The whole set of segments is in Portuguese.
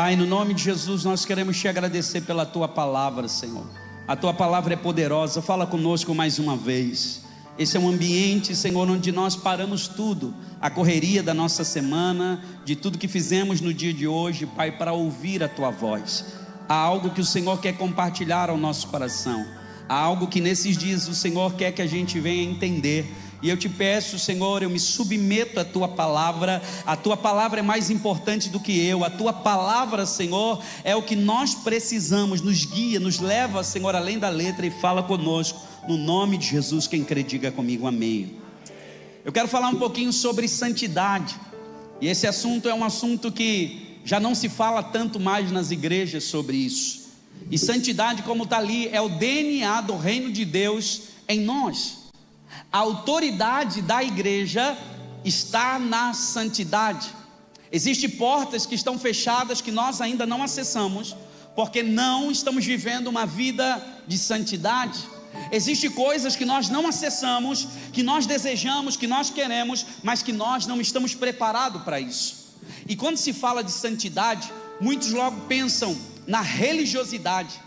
Pai, no nome de Jesus, nós queremos te agradecer pela Tua palavra, Senhor. A Tua palavra é poderosa, fala conosco mais uma vez. Esse é um ambiente, Senhor, onde nós paramos tudo, a correria da nossa semana, de tudo que fizemos no dia de hoje, Pai, para ouvir a Tua voz. Há algo que o Senhor quer compartilhar ao nosso coração, há algo que nesses dias o Senhor quer que a gente venha entender. E eu te peço, Senhor, eu me submeto à Tua palavra. A Tua palavra é mais importante do que eu. A Tua palavra, Senhor, é o que nós precisamos. Nos guia, nos leva, Senhor, além da letra e fala conosco. No nome de Jesus, quem crê, diga comigo amém. Eu quero falar um pouquinho sobre santidade. E esse assunto é um assunto que já não se fala tanto mais nas igrejas sobre isso. E santidade, como está ali, é o DNA do reino de Deus em nós. A autoridade da igreja está na santidade. Existem portas que estão fechadas que nós ainda não acessamos, porque não estamos vivendo uma vida de santidade. Existem coisas que nós não acessamos, que nós desejamos, que nós queremos, mas que nós não estamos preparados para isso. E quando se fala de santidade, muitos logo pensam na religiosidade,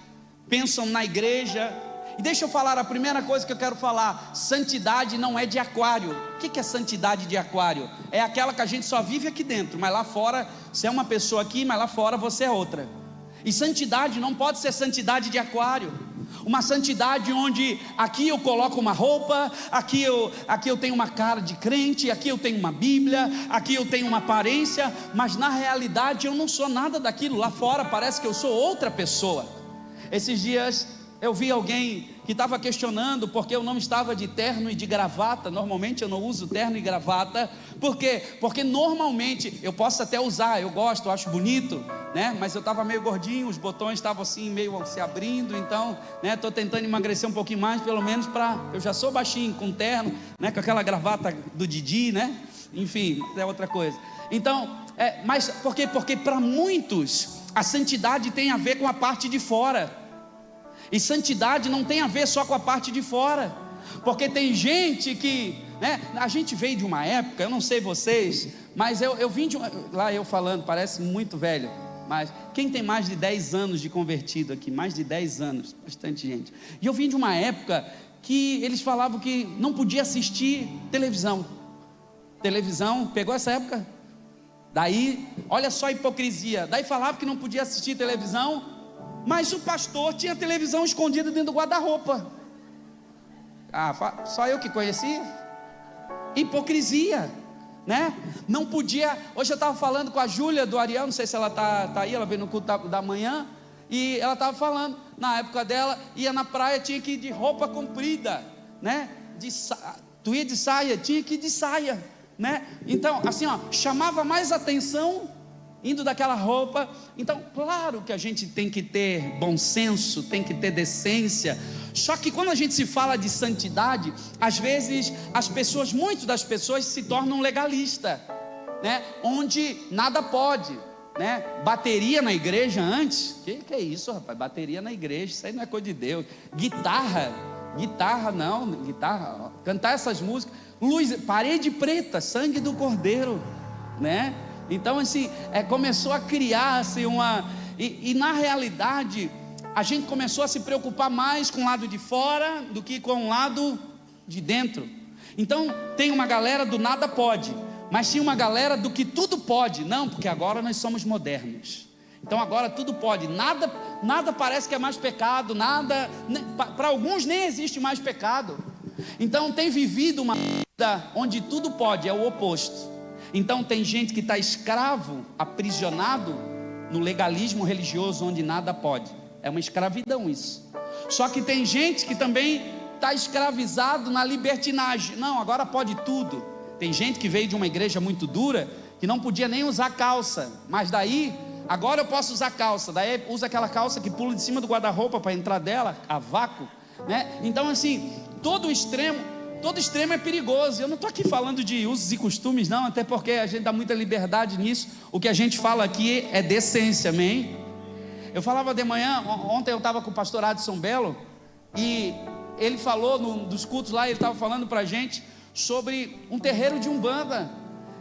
pensam na igreja. E deixa eu falar, a primeira coisa que eu quero falar: santidade não é de aquário. O que é santidade de aquário? É aquela que a gente só vive aqui dentro, mas lá fora você é uma pessoa aqui, mas lá fora você é outra. E santidade não pode ser santidade de aquário. Uma santidade onde aqui eu coloco uma roupa, aqui eu tenho uma cara de crente, aqui eu tenho uma Bíblia, aqui eu tenho uma aparência, mas na realidade eu não sou nada daquilo. Lá fora parece que eu sou outra pessoa. Esses dias eu vi alguém que estava questionando porque eu não estava de terno e de gravata. Normalmente eu não uso terno e gravata. Por quê? Porque normalmente eu posso até usar, eu gosto, eu acho bonito, né? Mas eu estava meio gordinho, os botões estavam assim meio se abrindo. Então, né, estou tentando emagrecer um pouquinho mais, pelo menos para... Eu já sou baixinho, com terno, né, com aquela gravata do Didi, né? Enfim, é outra coisa. Então, mas por quê? Porque para muitos a santidade tem a ver com a parte de fora. E santidade não tem a ver só com a parte de fora, porque tem gente que, né, a gente veio de uma época, eu não sei vocês, mas eu vim de uma, lá eu falando, parece muito velho, mas quem tem mais de 10 anos de convertido aqui, mais de 10 anos, bastante gente, e eu vim de uma época que eles falavam que não podia assistir televisão, pegou essa época? Daí, olha só a hipocrisia, daí falava que não podia assistir televisão, mas o pastor tinha televisão escondida dentro do guarda-roupa. Só eu que conhecia. Hipocrisia, né? Não podia. Hoje eu estava falando com a Júlia do Ariel, não sei se ela está aí, ela veio no culto da manhã, e ela estava falando, na época dela, ia na praia, tinha que ir de roupa comprida, né? Tu ia de saia, tinha que ir de saia, né? Então, assim, chamava mais atenção indo daquela roupa. Então, claro que a gente tem que ter bom senso, tem que ter decência. Só que quando a gente se fala de santidade, às vezes muitas das pessoas se tornam legalistas, né? Onde nada pode, né? Bateria na igreja antes, que é isso, rapaz? Bateria na igreja, isso aí não é coisa de Deus. Guitarra, cantar essas músicas, luz, parede preta, sangue do Cordeiro, né? Então assim, começou a criar assim, e na realidade a gente começou a se preocupar mais com o lado de fora do que com o lado de dentro. Então tem uma galera do nada pode, mas tinha uma galera do que tudo pode. Não, porque agora nós somos modernos, então agora tudo pode, nada parece que é mais pecado, nada, para alguns nem existe mais pecado. Então tem vivido uma vida onde tudo pode, é o oposto. Então tem gente que está escravo, aprisionado no legalismo religioso, onde nada pode. É uma escravidão isso. Só que tem gente que também está escravizado na libertinagem. Não, agora pode tudo. Tem gente que veio de uma igreja muito dura, que não podia nem usar calça, mas daí, agora eu posso usar calça. Daí usa aquela calça que pula de cima do guarda-roupa para entrar dela, a vácuo, né? Então assim, todo extremo é perigoso. Eu não estou aqui falando de usos e costumes não, até porque a gente dá muita liberdade nisso. O que a gente fala aqui é decência, amém? Eu falava de manhã, ontem eu estava com o pastor Adson Belo, e ele falou dos cultos lá, ele estava falando para a gente sobre um terreiro de Umbanda,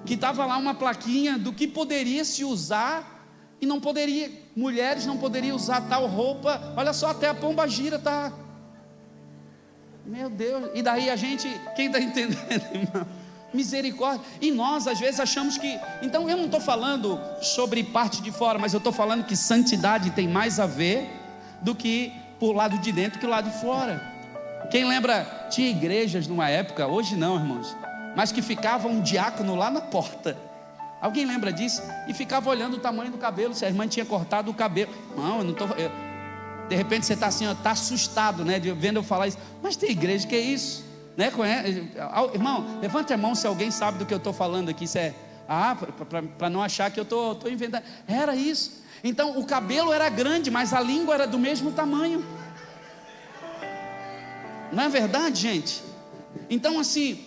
que estava lá uma plaquinha do que poderia se usar E não poderia, mulheres não poderiam usar tal roupa. Olha só, até a pombagira está. Meu Deus, e daí a gente, quem está entendendo, irmão? Misericórdia. E nós às vezes achamos que, então eu não estou falando sobre parte de fora, mas eu estou falando que santidade tem mais a ver do que por lado de dentro que o lado de fora. Quem lembra, tinha igrejas numa época, hoje não, irmãos, mas que ficava um diácono lá na porta. Alguém lembra disso? E ficava olhando o tamanho do cabelo, se a irmã tinha cortado o cabelo. Não, eu não estou. De repente você está assim, está assustado, né, vendo eu falar isso. Mas tem igreja que é isso, né? Irmão, levante a mão se alguém sabe do que eu estou falando aqui. Isso é, para não achar que eu estou inventando. Era isso. Então o cabelo era grande, mas a língua era do mesmo tamanho. Não é verdade, gente? Então assim,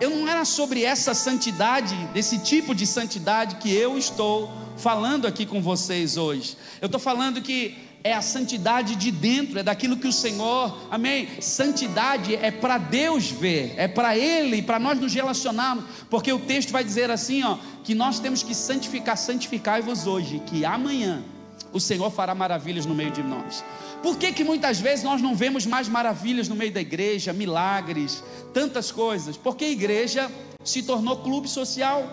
eu não era sobre essa santidade, desse tipo de santidade que eu estou falando aqui com vocês hoje. Eu estou falando que é a santidade de dentro, é daquilo que o Senhor, amém? Santidade é para Deus ver, é para Ele, para nós nos relacionarmos, porque o texto vai dizer assim, ó, que nós temos que santificai-vos hoje, que amanhã o Senhor fará maravilhas no meio de nós. Por que muitas vezes nós não vemos mais maravilhas no meio da igreja, milagres, tantas coisas? Porque a igreja se tornou clube social,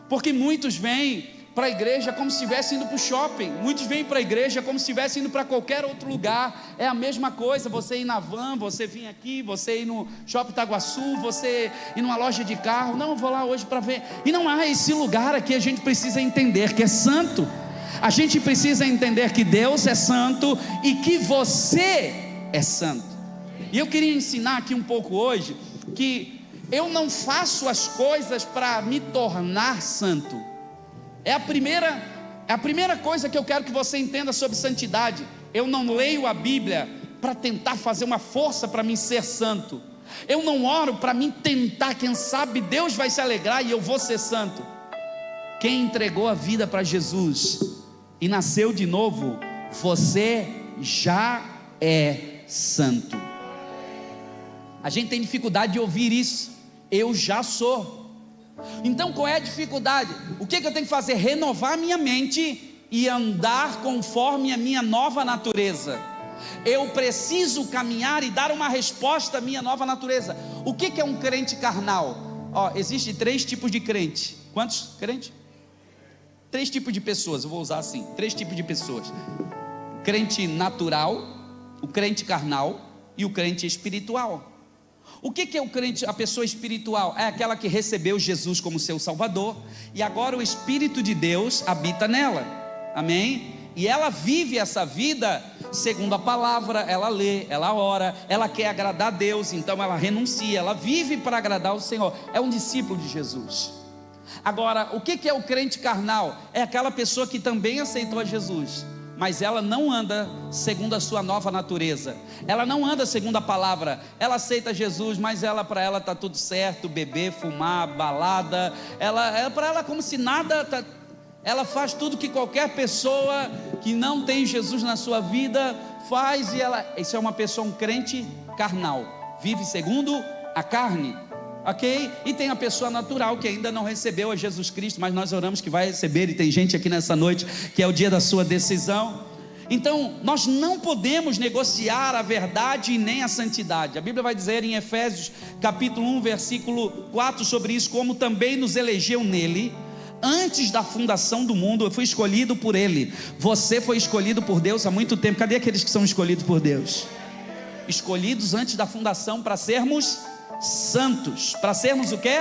porque muitos vêm para a igreja como se estivesse indo para o shopping, muitos vêm para a igreja como se estivesse indo para qualquer outro lugar. É a mesma coisa, você ir na van, você vir aqui, você ir no Shopping Itaguaçu, você ir numa loja de carro. Não, eu vou lá hoje para ver. E não há esse lugar aqui. A gente precisa entender que é santo. A gente precisa entender que Deus é santo e que você é santo. E eu queria ensinar aqui um pouco hoje que eu não faço as coisas para me tornar santo. É a primeira coisa que eu quero que você entenda sobre santidade. Eu não leio a Bíblia para tentar fazer uma força para mim ser santo. Eu não oro para mim tentar, quem sabe Deus vai se alegrar e eu vou ser santo. Quem entregou a vida para Jesus e nasceu de novo, você já é santo. A gente tem dificuldade de ouvir isso. Eu já sou. Então qual é a dificuldade? O que eu tenho que fazer? Renovar minha mente e andar conforme a minha nova natureza. Eu preciso caminhar e dar uma resposta à minha nova natureza. O que é um crente carnal? Existe 3 tipos de crente. Quantos crentes? 3 tipos de pessoas, eu vou usar assim, 3 tipos de pessoas: crente natural, o crente carnal e o crente espiritual. O que é o crente, a pessoa espiritual? É aquela que recebeu Jesus como seu Salvador, e agora o Espírito de Deus habita nela, amém? E ela vive essa vida segundo a palavra, ela lê, ela ora, ela quer agradar a Deus, então ela renuncia, ela vive para agradar o Senhor, é um discípulo de Jesus. Agora, o que é o crente carnal? É aquela pessoa que também aceitou a Jesus, mas ela não anda segundo a sua nova natureza, ela não anda segundo a palavra. Ela aceita Jesus, mas para ela está tudo certo, beber, fumar, balada, para ela como se nada, ela faz tudo que qualquer pessoa que não tem Jesus na sua vida faz, e isso é uma pessoa, um crente carnal, vive segundo a carne. Ok? E tem a pessoa natural que ainda não recebeu a Jesus Cristo, mas nós oramos que vai receber, e tem gente aqui nessa noite que é o dia da sua decisão. Então nós não podemos negociar a verdade e nem a santidade. A Bíblia vai dizer em Efésios capítulo 1 versículo 4 sobre isso: como também nos elegeu nele antes da fundação do mundo. Eu fui escolhido por Ele. Você foi escolhido por Deus há muito tempo. Cadê aqueles que são escolhidos por Deus? Escolhidos antes da fundação para sermos santos. Para sermos o quê?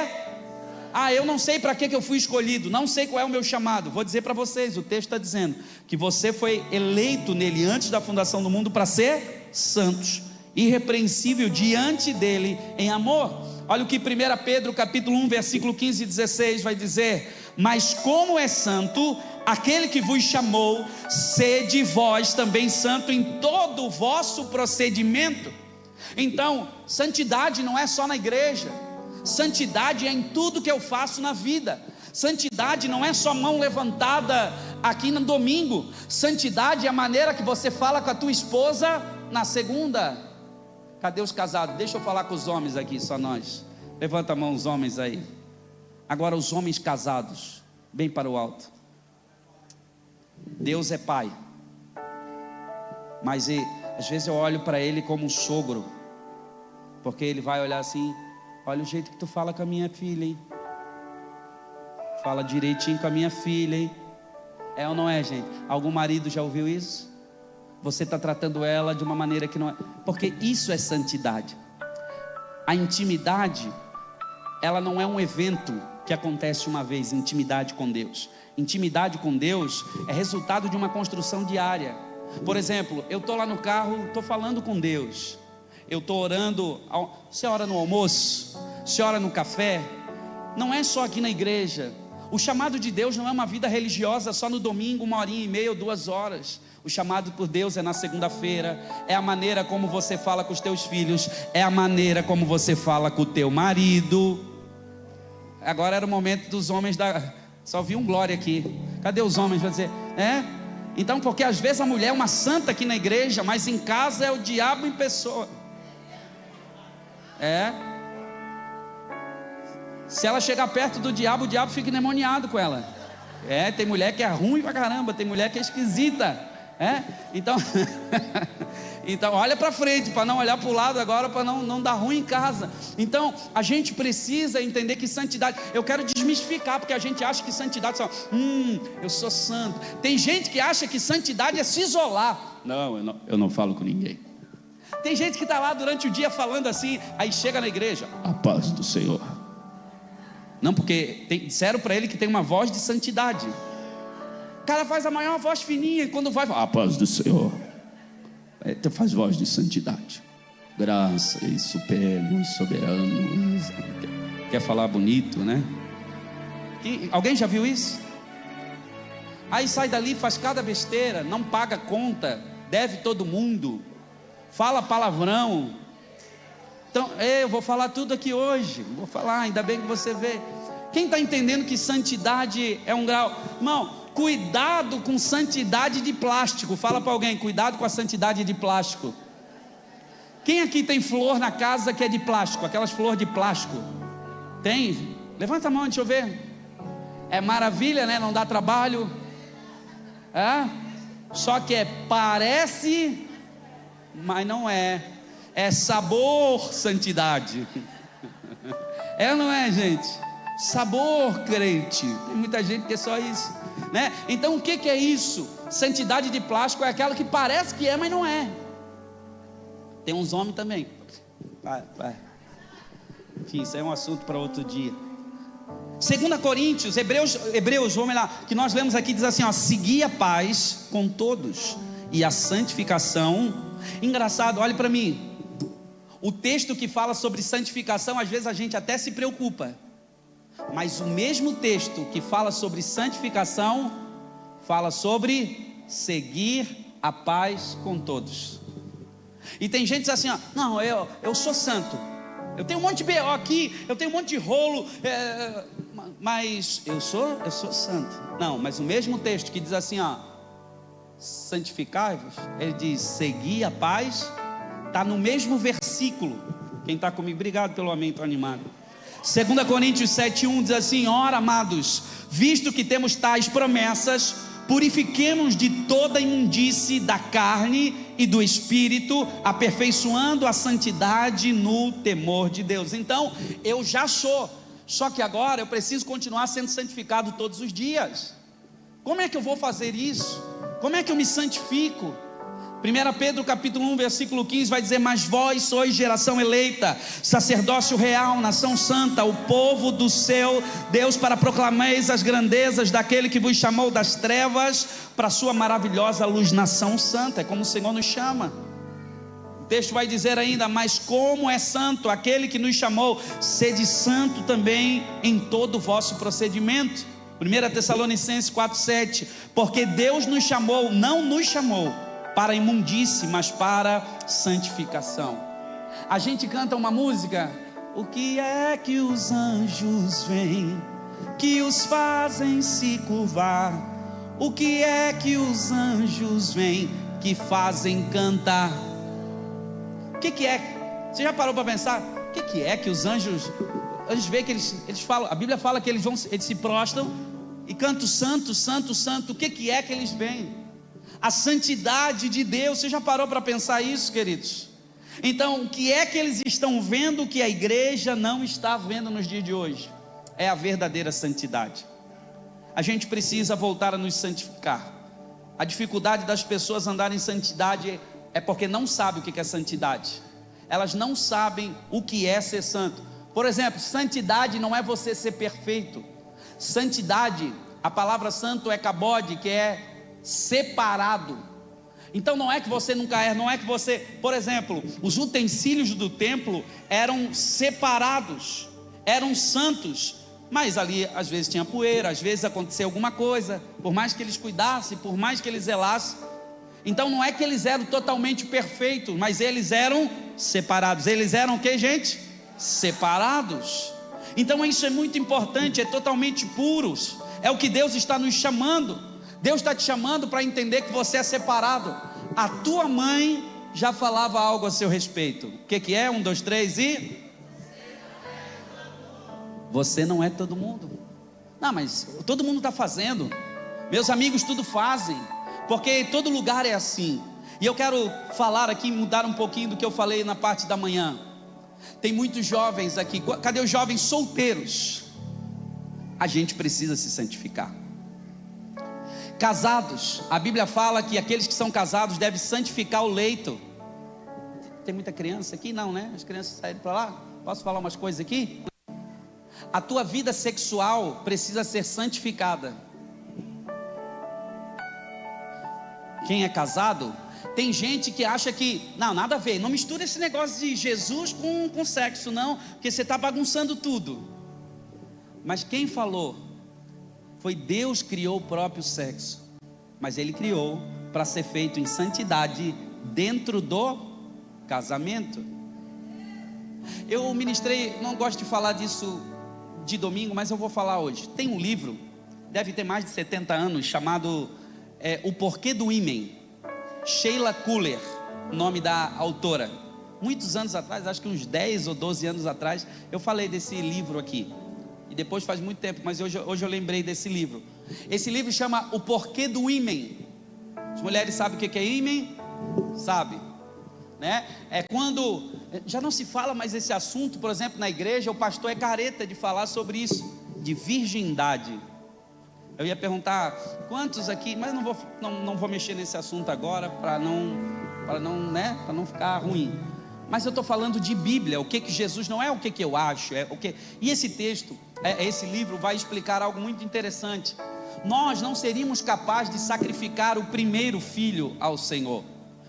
Eu não sei para que eu fui escolhido, não sei qual é o meu chamado. Vou dizer para vocês, o texto está dizendo que você foi eleito nele antes da fundação do mundo para ser santos, irrepreensível diante dele em amor. Olha o que 1 Pedro capítulo 1 versículo 15 e 16 vai dizer: mas como é santo aquele que vos chamou, sede vós também santo em todo o vosso procedimento. Então, santidade não é só na igreja, santidade é em tudo que eu faço na vida. Santidade não é só mão levantada aqui no domingo. Santidade é a maneira que você fala com a tua esposa na segunda. Cadê os casados? Deixa eu falar com os homens aqui, só nós. Levanta a mão os homens aí. Agora os homens casados, bem para o alto. Deus é pai, mas às vezes eu olho para ele como um sogro, porque ele vai olhar assim: olha o jeito que tu fala com a minha filha, hein? Fala direitinho com a minha filha, hein? É ou não é, gente? Algum marido já ouviu isso? Você está tratando ela de uma maneira que não é, porque isso é santidade. A intimidade, ela não é um evento que acontece uma vez. Intimidade com Deus, intimidade com Deus é resultado de uma construção diária. Por exemplo, eu estou lá no carro, estou falando com Deus, eu estou orando. Você ora no almoço, você ora no café, não é só aqui na igreja. O chamado de Deus não é uma vida religiosa só no domingo, 1h30 ou 2 horas. O chamado por Deus é na segunda-feira, é a maneira como você fala com os teus filhos, é a maneira como você fala com o teu marido. Agora era o momento dos homens só vi um glória aqui. Cadê os homens? Vai dizer, então, porque às vezes a mulher é uma santa aqui na igreja, mas em casa é o diabo em pessoa. Se ela chegar perto do diabo, o diabo fica endemoniado com ela. Tem mulher que é ruim pra caramba, tem mulher que é esquisita. Então, então olha para frente, para não olhar para o lado agora, para não dar ruim em casa. Então a gente precisa entender que santidade, eu quero desmistificar, porque a gente acha que santidade só, eu sou santo. Tem gente que acha que santidade é se isolar. Não, eu não falo com ninguém. Tem gente que está lá durante o dia falando assim, aí chega na igreja, a paz do Senhor. Não, porque disseram para ele que tem uma voz de santidade. O cara faz a maior voz fininha, e quando vai, a paz do Senhor, tu faz voz de santidade. Graça e supremo, soberano. Quer falar bonito, né? Alguém já viu isso? Aí sai dali, faz cada besteira, não paga conta, deve todo mundo, fala palavrão. Então, eu vou falar tudo aqui hoje, vou falar, ainda bem que você vê. Quem está entendendo que santidade é um grau? Irmão, cuidado com santidade de plástico. Fala para alguém, cuidado com a santidade de plástico. Quem aqui tem flor na casa que é de plástico? Aquelas flores de plástico? Tem? Levanta a mão, deixa eu ver. É maravilha, né? Não dá trabalho. Só que parece, mas não é. É sabor santidade. É ou não é, gente? Sabor crente. Tem muita gente que é só isso, né? Então o que é isso? Santidade de plástico é aquela que parece que é, mas não é. Tem uns homens também. Vai. Enfim, isso é um assunto para outro dia. 2 Coríntios, Hebreus, vamos lá, que nós lemos aqui, diz assim, segui a paz com todos e a santificação. Engraçado, olhe para mim. O texto que fala sobre santificação, às vezes a gente até se preocupa, mas o mesmo texto que fala sobre santificação, fala sobre seguir a paz com todos. E tem gente que diz assim, não, eu sou santo, eu tenho um monte de B.O. aqui, eu tenho um monte de rolo, mas eu sou santo. Não, mas o mesmo texto que diz assim, santificai-vos, ele diz, seguir a paz, está no mesmo versículo. Quem está comigo, obrigado pelo amém, estou animado. 2 Coríntios 7:1 diz assim, ora amados, visto que temos tais promessas, purifiquemos de toda imundície da carne e do espírito, aperfeiçoando a santidade no temor de Deus. Então, eu já sou, só que agora eu preciso continuar sendo santificado todos os dias. Como é que eu vou fazer isso? Como é que eu me santifico? 1 Pedro capítulo 1 versículo 15 vai dizer, mas vós sois geração eleita, sacerdócio real, nação santa, o povo do seu Deus, para proclameis as grandezas daquele que vos chamou das trevas para a sua maravilhosa luz. Nação santa, é como o Senhor nos chama. O texto vai dizer ainda, mas como é santo aquele que nos chamou, sede santo também em todo o vosso procedimento. 1 Tessalonicenses 4:7, porque Deus nos chamou, não nos chamou para imundície, mas para santificação. A gente canta uma música, o que é que os anjos veem, que os fazem se curvar? O que é que os anjos veem, que fazem cantar? O que é? Você já parou para pensar? O que é que os anjos veem, que eles falam, a Bíblia fala que eles se prostram e cantam santo, santo, santo, o que é que eles veem? A santidade de Deus. Você já parou para pensar isso, queridos? Então, o que é que eles estão vendo que a igreja não está vendo nos dias de hoje? É a verdadeira santidade. A gente precisa voltar a nos santificar. A dificuldade das pessoas andarem em santidade é porque não sabem o que é santidade. Elas não sabem o que é ser santo. Por exemplo, santidade não é você ser perfeito. Santidade, a palavra santo é kabod, que é separado. Então não é que você nunca erra, não é que você, por exemplo, os utensílios do templo eram separados, eram santos, mas ali às vezes tinha poeira, às vezes acontecia alguma coisa, por mais que eles cuidassem, por mais que eles zelassem. Então não é que eles eram totalmente perfeitos, mas eles eram separados. Eles eram o que, gente? Separados. Então isso é muito importante, é totalmente puros. É o que Deus está nos chamando. Deus está te chamando para entender que você é separado. A tua mãe já falava algo a seu respeito. O que é? 1, 2, 3 e... Você não é todo mundo. Não, mas todo mundo está fazendo. Meus amigos tudo fazem, porque todo lugar é assim. E eu quero falar aqui, mudar um pouquinho do que eu falei na parte da manhã. Tem muitos jovens aqui. Cadê os jovens solteiros? A gente precisa se santificar. Casados, a Bíblia fala que aqueles que são casados devem santificar o leito. Tem muita criança aqui? Não, né? As crianças saíram para lá. Posso falar umas coisas aqui? A tua vida sexual precisa ser santificada. Quem é casado, tem gente que acha que, não, nada a ver, não mistura esse negócio de Jesus com sexo não, porque você está bagunçando tudo. Mas quem falou? Foi Deus que criou o próprio sexo, mas Ele criou para ser feito em santidade dentro do casamento. Eu ministrei, não gosto de falar disso de domingo, mas eu vou falar hoje. Tem um livro, deve ter mais de 70 anos, chamado O Porquê do Ímen. Sheila Kuller, nome da autora. Muitos anos atrás, acho que uns 10 ou 12 anos atrás, eu falei desse livro aqui. E depois faz muito tempo, mas hoje eu lembrei desse livro. Esse livro chama O Porquê do Ímen. As mulheres sabem o que é ímen? Sabe, né? É quando já não se fala mais esse assunto. Por exemplo, na igreja o pastor é careta de falar sobre isso, de virgindade. Eu ia perguntar quantos aqui, mas não vou mexer nesse assunto agora para não ficar ruim. Mas eu estou falando de Bíblia, o que Jesus, não é o que eu acho, é o que. E esse texto, esse livro vai explicar algo muito interessante. Nós não seríamos capazes de sacrificar o primeiro filho ao Senhor,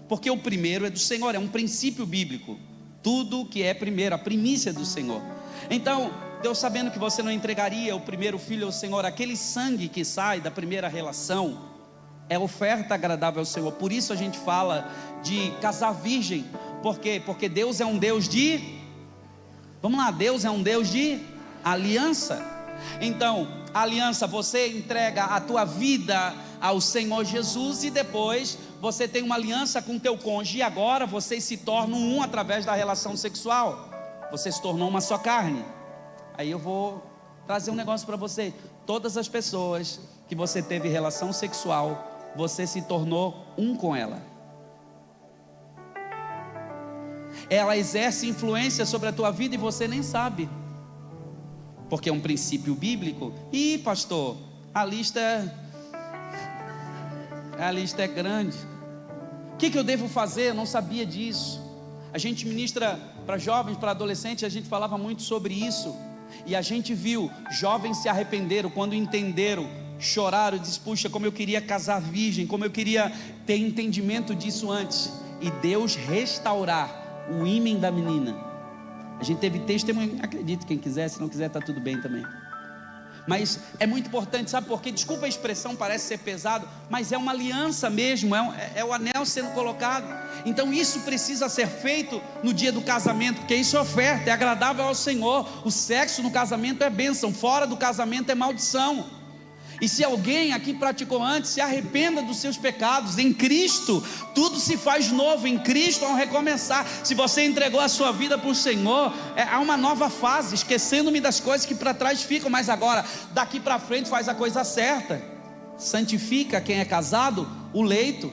porque o primeiro é do Senhor, é um princípio bíblico. Tudo que é primeiro, a primícia é do Senhor. Então, Deus, sabendo que você não entregaria o primeiro filho ao Senhor, aquele sangue que sai da primeira relação é oferta agradável ao Senhor. Por isso a gente fala de casar virgem. Por quê? Porque Deus é um Deus de... Vamos lá, Deus é um Deus de aliança. Então, a aliança, você entrega a tua vida ao Senhor Jesus e depois você tem uma aliança com teu cônjuge e agora vocês se tornam um através da relação sexual. Você se tornou uma só carne. Aí eu vou trazer um negócio para você. Todas as pessoas que você teve relação sexual, você se tornou um com ela. Ela exerce influência sobre a tua vida e você nem sabe, porque é um princípio bíblico. E pastor, a lista é grande. O que eu devo fazer? Eu não sabia disso. A gente ministra para jovens, para adolescentes, a gente falava muito sobre isso. E a gente viu, jovens se arrependeram quando entenderam, choraram e disseram, puxa, como eu queria casar virgem, como eu queria ter entendimento disso antes. E Deus restaurar o ímen da menina. A gente teve testemunho, acredito, quem quiser, se não quiser está tudo bem também. Mas é muito importante, sabe por quê? Desculpa a expressão, parece ser pesado, mas é uma aliança mesmo, é o anel sendo colocado. Então isso precisa ser feito no dia do casamento, porque isso é oferta, é agradável ao Senhor. O sexo no casamento é bênção, fora do casamento é maldição. E se alguém aqui praticou antes, se arrependa dos seus pecados. Em Cristo tudo se faz novo, em Cristo há um recomeçar. Se você entregou a sua vida para o Senhor, há uma nova fase, esquecendo-me das coisas que para trás ficam, mas agora, daqui para frente faz a coisa certa. Santifica quem é casado, o leito.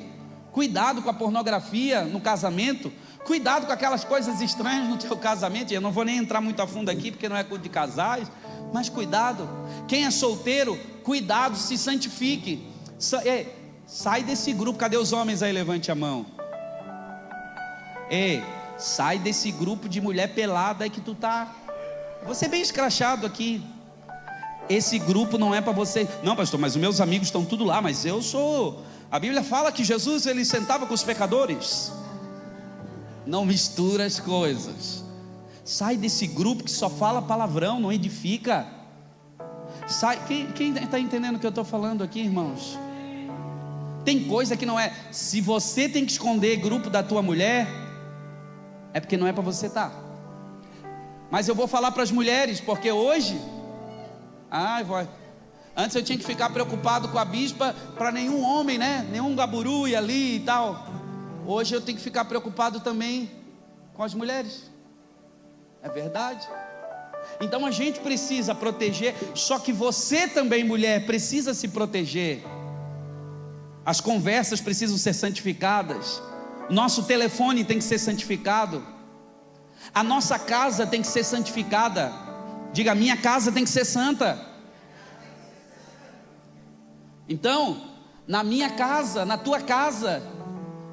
Cuidado com a pornografia no casamento. Cuidado com aquelas coisas estranhas no teu casamento. Eu não vou nem entrar muito a fundo aqui, porque não é culto de casais, mas cuidado. Quem é solteiro, cuidado, se santifique. Sai desse grupo. Cadê os homens aí? Levante a mão. Sai desse grupo de mulher pelada aí que tu tá. Você é bem escrachado aqui. Esse grupo não é para você. Não, pastor, mas os meus amigos estão tudo lá. Mas eu sou. A Bíblia fala que Jesus, ele sentava com os pecadores. Não mistura as coisas. Sai desse grupo que só fala palavrão, não edifica. Sai. Quem está entendendo o que eu estou falando aqui, irmãos? Tem coisa que não é. Se você tem que esconder grupo da tua mulher, é porque não é para você estar. Mas eu vou falar para as mulheres, porque hoje, antes eu tinha que ficar preocupado com a bispa, para nenhum homem, né? Nenhum gaburu ir ali e tal. Hoje eu tenho que ficar preocupado também com as mulheres. É verdade. Então a gente precisa proteger. Só que você também, mulher, precisa se proteger. As conversas precisam ser santificadas. Nosso telefone tem que ser santificado. A nossa casa tem que ser santificada. Diga, minha casa tem que ser santa. Então, na minha casa, na tua casa.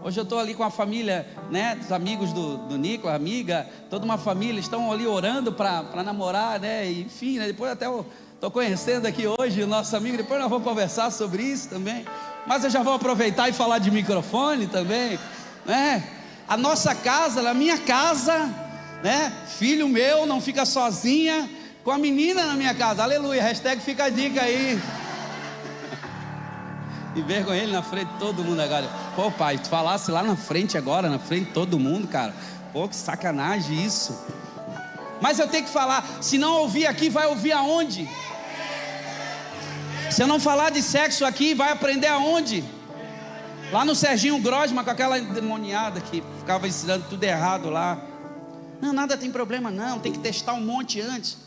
Hoje eu estou ali com a família, né? Os amigos do Nico, a amiga, toda uma família, estão ali orando para namorar, né? Enfim, né? Depois até eu estou conhecendo aqui hoje o nosso amigo. Depois nós vamos conversar sobre isso também. Mas eu já vou aproveitar e falar de microfone também, né? A nossa casa, na minha casa, né? Filho meu não fica sozinha com a menina na minha casa. Aleluia, hashtag fica a dica aí. Envergonha ele na frente de todo mundo agora. Pô, pai, tu falasse lá na frente agora, na frente de todo mundo, cara. Pô, que sacanagem isso. Mas eu tenho que falar. Se não ouvir aqui, vai ouvir aonde? Se eu não falar de sexo aqui, vai aprender aonde? Lá no Serginho Grosma, com aquela endemoniada que ficava ensinando tudo errado lá. Não, nada tem problema não, tem que testar um monte antes.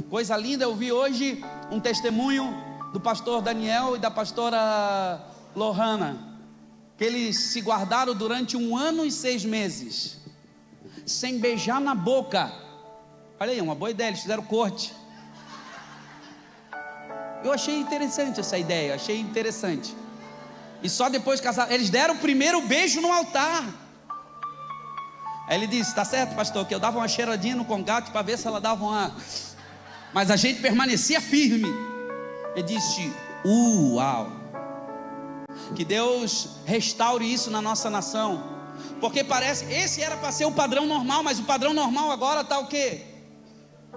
Coisa linda, eu vi hoje um testemunho do pastor Daniel e da pastora Lohana, que eles se guardaram durante 1 ano e 6 meses, sem beijar na boca. Olha aí, uma boa ideia, eles fizeram corte. Eu achei interessante essa ideia, achei interessante. E só depois de casar, eles deram o primeiro beijo no altar. Aí ele disse, tá certo pastor, que eu dava uma cheiradinha no congate para ver se ela dava uma... Mas a gente permanecia firme. Ele disse, uau. Que Deus restaure isso na nossa nação. Porque parece, esse era para ser o padrão normal, mas o padrão normal agora está o quê?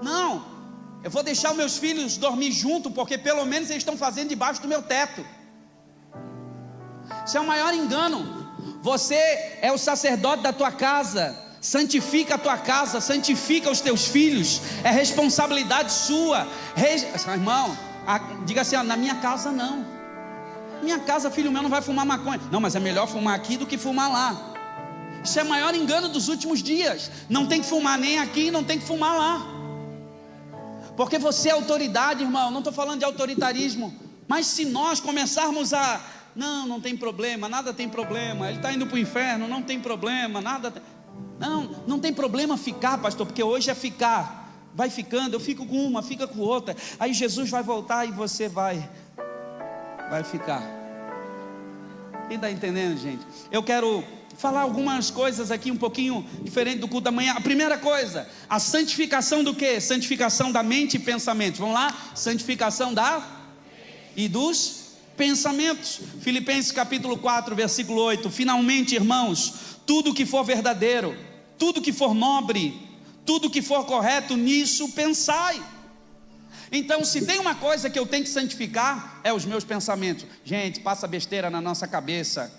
Não, eu vou deixar os meus filhos dormir junto, porque pelo menos eles estão fazendo debaixo do meu teto. Isso é o maior engano. Você é o sacerdote da tua casa. Santifica a tua casa, santifica os teus filhos. É responsabilidade sua. Irmão, diga assim, na minha casa não. Minha casa, filho meu, não vai fumar maconha. Não, mas é melhor fumar aqui do que fumar lá. Isso é o maior engano dos últimos dias. Não tem que fumar nem aqui, não tem que fumar lá. Porque você é autoridade, irmão. Não estou falando de autoritarismo. Mas se nós começarmos a... Não tem problema, nada tem problema. Ele está indo para o inferno, não tem problema, nada tem... Não tem problema ficar, pastor, porque hoje é ficar. Vai ficando, eu fico com uma, fica com outra. Aí Jesus vai voltar e você vai ficar. Quem está entendendo, gente? Eu quero falar algumas coisas aqui um pouquinho diferente do culto da manhã. A primeira coisa, a santificação do quê? Santificação da mente e pensamentos. Vamos lá? Santificação e dos pensamentos. Filipenses capítulo 4, versículo 8. Finalmente, irmãos, tudo que for verdadeiro, tudo que for nobre, tudo que for correto, nisso pensai. Então, se tem uma coisa que eu tenho que santificar, é os meus pensamentos. Gente, passa besteira na nossa cabeça.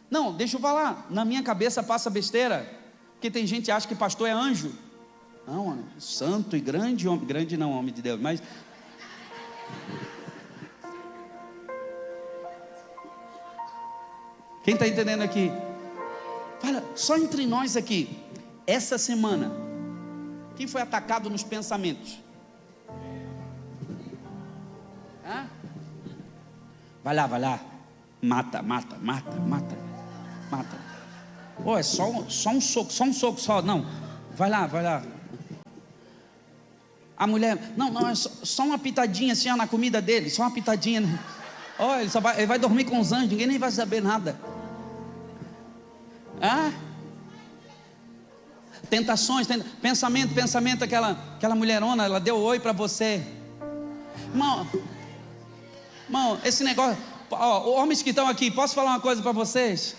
Não, deixa eu falar, na minha cabeça passa besteira, porque tem gente que acha que pastor é anjo. Não, santo e grande homem, grande não, homem de Deus, mas Quem está entendendo aqui? Fala, só entre nós aqui, essa semana, quem foi atacado nos pensamentos? Hã? Vai lá, mata. Oh, é só um soco só, não, vai lá. A mulher, não, é só uma pitadinha assim na comida dele, só uma pitadinha. Oh, ele vai dormir com os anjos, ninguém nem vai saber nada. Tentações, pensamento, aquela mulherona, ela deu oi para você. Irmão, esse negócio, homens que estão aqui, posso falar uma coisa para vocês?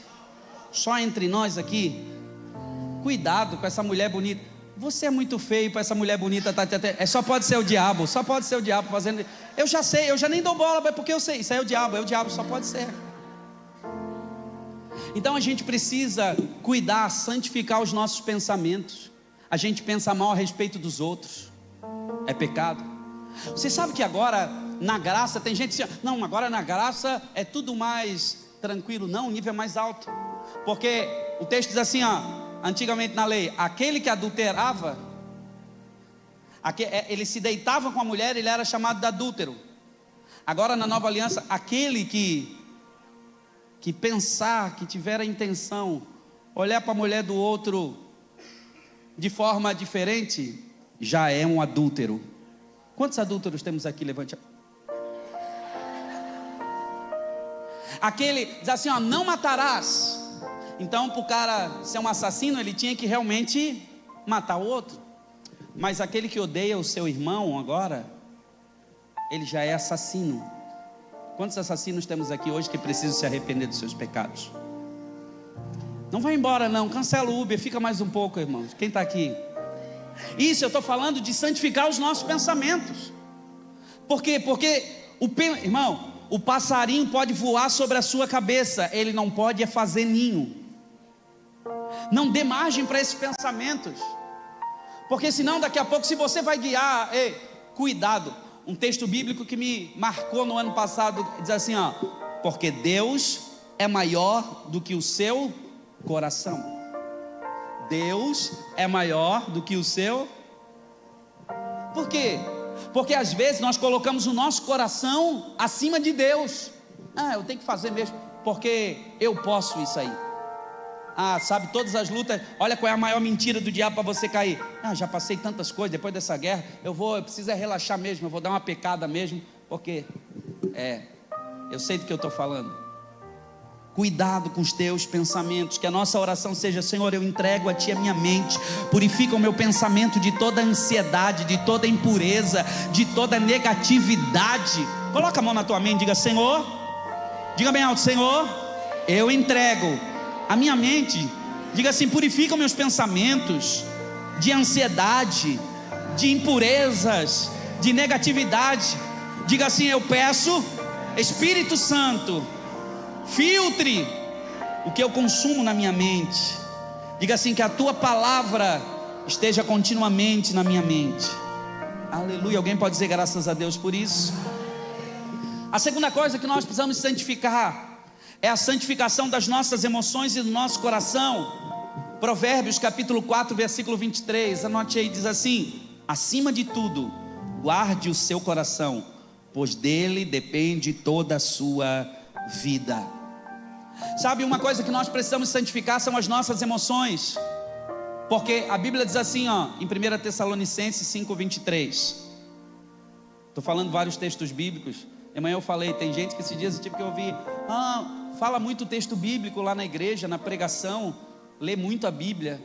Só entre nós aqui, cuidado com essa mulher bonita. Você é muito feio para essa mulher bonita, só pode ser o diabo fazendo. Eu já sei, eu já nem dou bola, porque eu sei, isso aí é o diabo, só pode ser. Então a gente precisa cuidar, santificar os nossos pensamentos. A gente pensa mal a respeito dos outros, é pecado. Você sabe que agora na graça tem gente assim, não, agora na graça é tudo mais tranquilo. Não, o nível é mais alto, porque o texto diz assim, antigamente na lei, aquele que adulterava, ele se deitava com a mulher, ele era chamado de adúltero. Agora na nova aliança, aquele que pensar, que tiver a intenção, olhar para a mulher do outro de forma diferente, já é um adúltero. Quantos adúlteros temos aqui? Levante a... Aquele diz assim, não matarás. Então para o cara ser um assassino, ele tinha que realmente matar o outro. Mas aquele que odeia o seu irmão agora, ele já é assassino. Quantos assassinos temos aqui hoje que precisam se arrepender dos seus pecados? Não vai embora não, cancela o Uber, fica mais um pouco, irmãos. Quem está aqui? Isso, eu estou falando de santificar os nossos pensamentos. Por quê? Porque, irmão, o passarinho pode voar sobre a sua cabeça, ele não pode fazer ninho. Não dê margem para esses pensamentos, porque senão daqui a pouco, se você vai guiar, cuidado. Um texto bíblico que me marcou no ano passado diz assim, porque Deus é maior do que o seu coração. Deus é maior do que o seu. Por quê? Porque às vezes nós colocamos o nosso coração acima de Deus. Eu tenho que fazer mesmo, porque eu posso isso aí. Sabe, todas as lutas, olha qual é a maior mentira do diabo para você cair. Já passei tantas coisas depois dessa guerra, eu preciso relaxar mesmo, eu vou dar uma pecada mesmo, porque eu sei do que eu estou falando. Cuidado com os teus pensamentos, que a nossa oração seja, Senhor, eu entrego a Ti a minha mente, purifica o meu pensamento de toda ansiedade, de toda impureza, de toda negatividade. Coloca a mão na tua mente, diga, Senhor, diga bem alto, Senhor, eu entrego a minha mente, diga assim, purifica meus pensamentos de ansiedade, de impurezas, de negatividade. Diga assim, eu peço, Espírito Santo, filtre o que eu consumo na minha mente. Diga assim, que a Tua palavra esteja continuamente na minha mente. Aleluia, alguém pode dizer graças a Deus por isso? A segunda coisa que nós precisamos santificar é a santificação das nossas emoções e do nosso coração. Provérbios capítulo 4 versículo 23, anote aí, diz assim, acima de tudo, guarde o seu coração, pois dele depende toda a sua vida. Sabe, uma coisa que nós precisamos santificar são as nossas emoções, porque a Bíblia diz assim, em 1 Tessalonicenses 5:23, estou falando vários textos bíblicos. De manhã eu falei, tem gente que esses dias eu tive que ouvir, fala muito texto bíblico lá na igreja, na pregação, lê muito a Bíblia.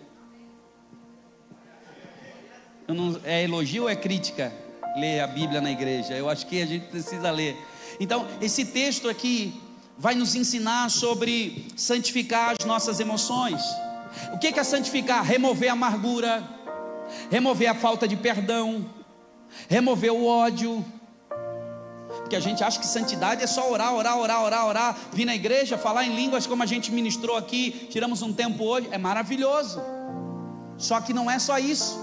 É elogio ou é crítica? Ler a Bíblia na igreja, eu acho que a gente precisa ler. Então esse texto aqui vai nos ensinar sobre santificar as nossas emoções. O que é santificar? Remover a amargura, remover a falta de perdão, remover o ódio. Porque a gente acha que santidade é só orar, vir na igreja, falar em línguas como a gente ministrou aqui, tiramos um tempo hoje, é maravilhoso. Só que não é só isso.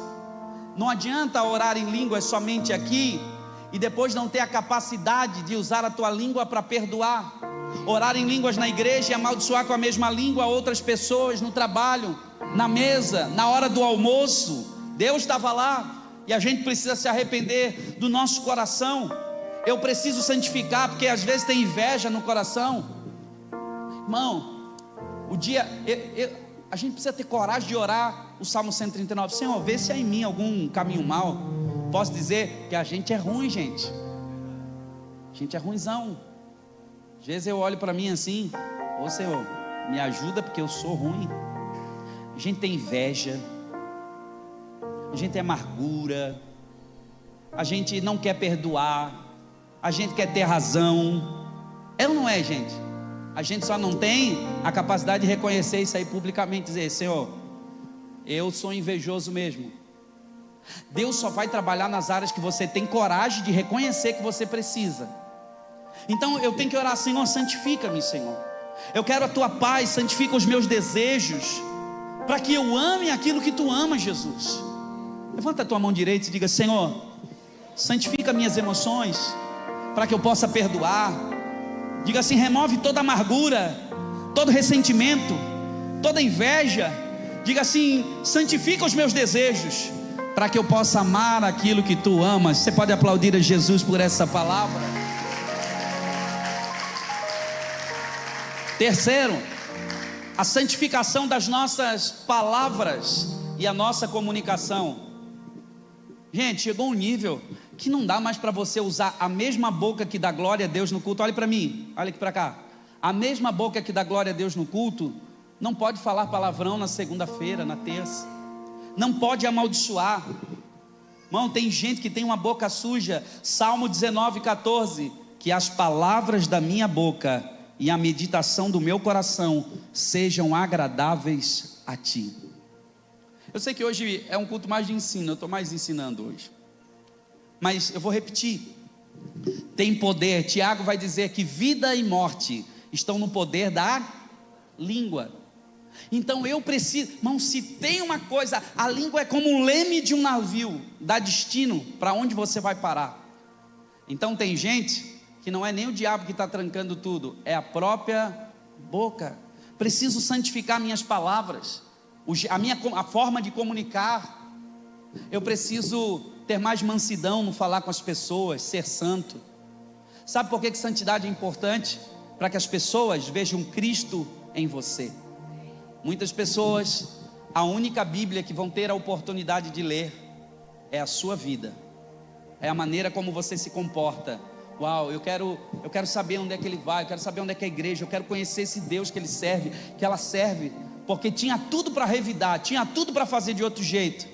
Não adianta orar em línguas somente aqui e depois não ter a capacidade de usar a tua língua para perdoar. orar em línguas na igreja e amaldiçoar com a mesma língua outras pessoas no trabalho, na mesa, na hora do almoço. Deus estava lá e a gente precisa se arrepender do nosso coração. Eu preciso santificar, porque às vezes tem inveja no coração. Irmão, a gente precisa ter coragem de orar o Salmo 139. Senhor, vê se há em mim algum caminho mau. Posso dizer que a gente é ruim, gente. A gente é ruinzão. Às vezes eu olho para mim assim: ô Senhor, me ajuda porque eu sou ruim. A gente tem inveja, a gente tem amargura, a gente não quer perdoar, a gente quer ter razão. É ou não é, gente? A gente só não tem a capacidade de reconhecer isso aí publicamente, dizer: Senhor, eu sou invejoso mesmo. Deus só vai trabalhar nas áreas que você tem coragem de reconhecer que você precisa. Então eu tenho que orar: Senhor, santifica-me, Senhor. Eu quero a tua paz, santifica os meus desejos, para que eu ame aquilo que tu amas, Jesus. Levanta a tua mão direita e diga: Senhor, santifica minhas emoções, para que eu possa perdoar. Diga assim: remove toda amargura, todo ressentimento, toda inveja. Diga assim: santifica os meus desejos, para que eu possa amar aquilo que tu amas. Você pode aplaudir a Jesus por essa palavra? Terceiro, a santificação das nossas palavras e a nossa comunicação. Gente, chegou um nível que não dá mais para você usar a mesma boca que dá glória a Deus no culto. Olha para mim, olha aqui para cá. A mesma boca que dá glória a Deus no culto não pode falar palavrão na segunda-feira, na terça. Não pode amaldiçoar. Irmão, tem gente que tem uma boca suja. Salmo 19:14: que as palavras da minha boca e a meditação do meu coração sejam agradáveis a ti. Eu sei que hoje é um culto mais de ensino, eu estou mais ensinando hoje, mas eu vou repetir: tem poder. Tiago vai dizer que vida e morte estão no poder da língua. Então eu preciso, irmão, se tem uma coisa, a língua é como um leme de um navio, dá destino para onde você vai parar. Então tem gente que não é nem o diabo que está trancando tudo, é a própria boca. Preciso santificar minhas palavras, a forma de comunicar. Eu preciso ter mais mansidão no falar com as pessoas, ser santo. Sabe por que santidade é importante? Para que as pessoas vejam Cristo em você. Muitas pessoas, a única Bíblia que vão ter a oportunidade de ler é a sua vida, é a maneira como você se comporta. Uau, eu quero saber onde é que ele vai, eu quero saber onde é que é a igreja, eu quero conhecer esse Deus que ele serve, que ela serve, porque tinha tudo para revidar, tinha tudo para fazer de outro jeito,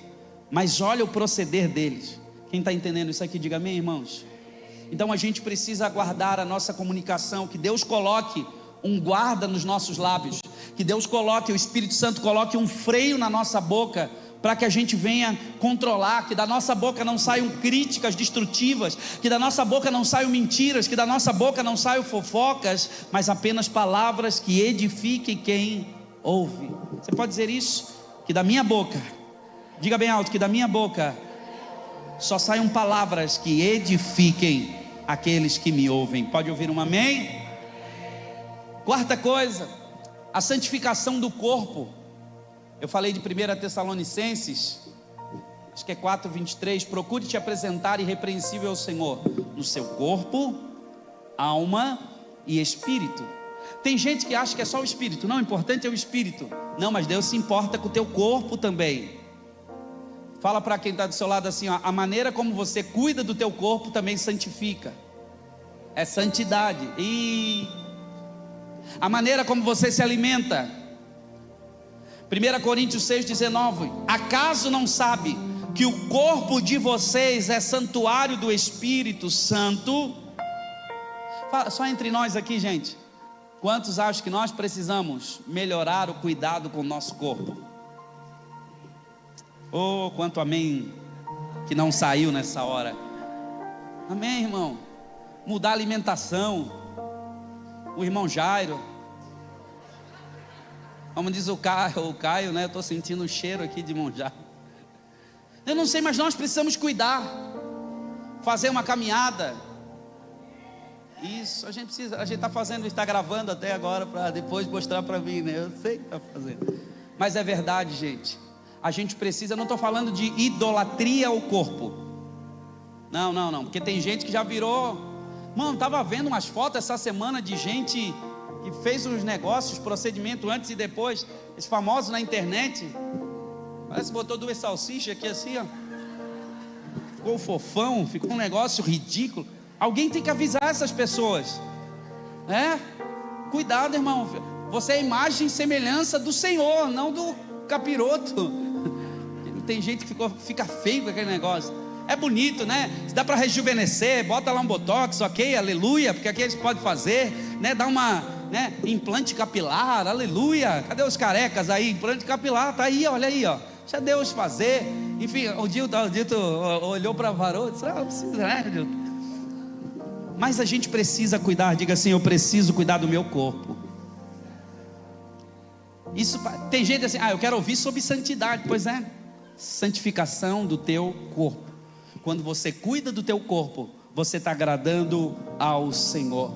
mas olha o proceder deles. Quem está entendendo isso aqui, diga amém, irmãos. Então a gente precisa guardar a nossa comunicação, que Deus coloque um guarda nos nossos lábios, que Deus coloque, o Espírito Santo coloque um freio na nossa boca, para que a gente venha controlar, que da nossa boca não saiam críticas destrutivas, que da nossa boca não saiam mentiras, que da nossa boca não saiam fofocas, mas apenas palavras que edifiquem quem ouve. Você pode dizer isso? Que da minha boca, diga bem alto, que da minha boca só saiam palavras que edifiquem aqueles que me ouvem. Pode ouvir um amém? Quarta coisa, a santificação do corpo. Eu falei de 1 Tessalonicenses, acho que é 4:23, procure te apresentar irrepreensível ao Senhor, no seu corpo, alma e espírito. Tem gente que acha que é só o espírito. Não, o importante é o espírito. Não, mas Deus se importa com o teu corpo também. Fala para quem está do seu lado assim, ó, a maneira como você cuida do teu corpo também santifica. É santidade. E a maneira como você se alimenta. 1 Coríntios 6:19, acaso não sabe que o corpo de vocês é santuário do Espírito Santo? Fala, só entre nós aqui, gente, quantos acham que nós precisamos melhorar o cuidado com o nosso corpo? Oh, quanto amém que não saiu nessa hora. Amém, irmão. Mudar a alimentação. O irmão Jairo, como diz o Caio, né? Eu estou sentindo o cheiro aqui de irmão Jairo. Eu não sei, mas nós precisamos cuidar, fazer uma caminhada. Isso, a gente está fazendo, está gravando até agora para depois mostrar para mim, né? Eu sei que está fazendo. Mas é verdade, gente. A gente precisa, não estou falando de idolatria ao corpo. Não, porque tem gente que já virou. Mano, estava vendo umas fotos essa semana de gente que fez uns negócios, procedimento antes e depois, esses famosos na internet. Parece que botou 2 salsichas aqui assim, ó. Ficou fofão, ficou um negócio ridículo. Alguém tem que avisar essas pessoas. Cuidado, irmão. Você é imagem e semelhança do Senhor, não do capiroto. Tem gente que fica feio com aquele negócio. É bonito, né? Se dá para rejuvenescer, bota lá um botox, ok, aleluia, porque aqui a gente pode fazer, né? Dá uma, né? Implante capilar, aleluia. Cadê os carecas aí? Implante capilar, tá aí, olha aí, ó. Deixa Deus fazer. Enfim, o Dilton olhou para a varoa e disse: não precisa, né, Dilton? Mas a gente precisa cuidar. Diga assim: eu preciso cuidar do meu corpo. Isso, tem gente assim: eu quero ouvir sobre santidade. Pois é, santificação do teu corpo. Quando você cuida do teu corpo, você está agradando ao Senhor.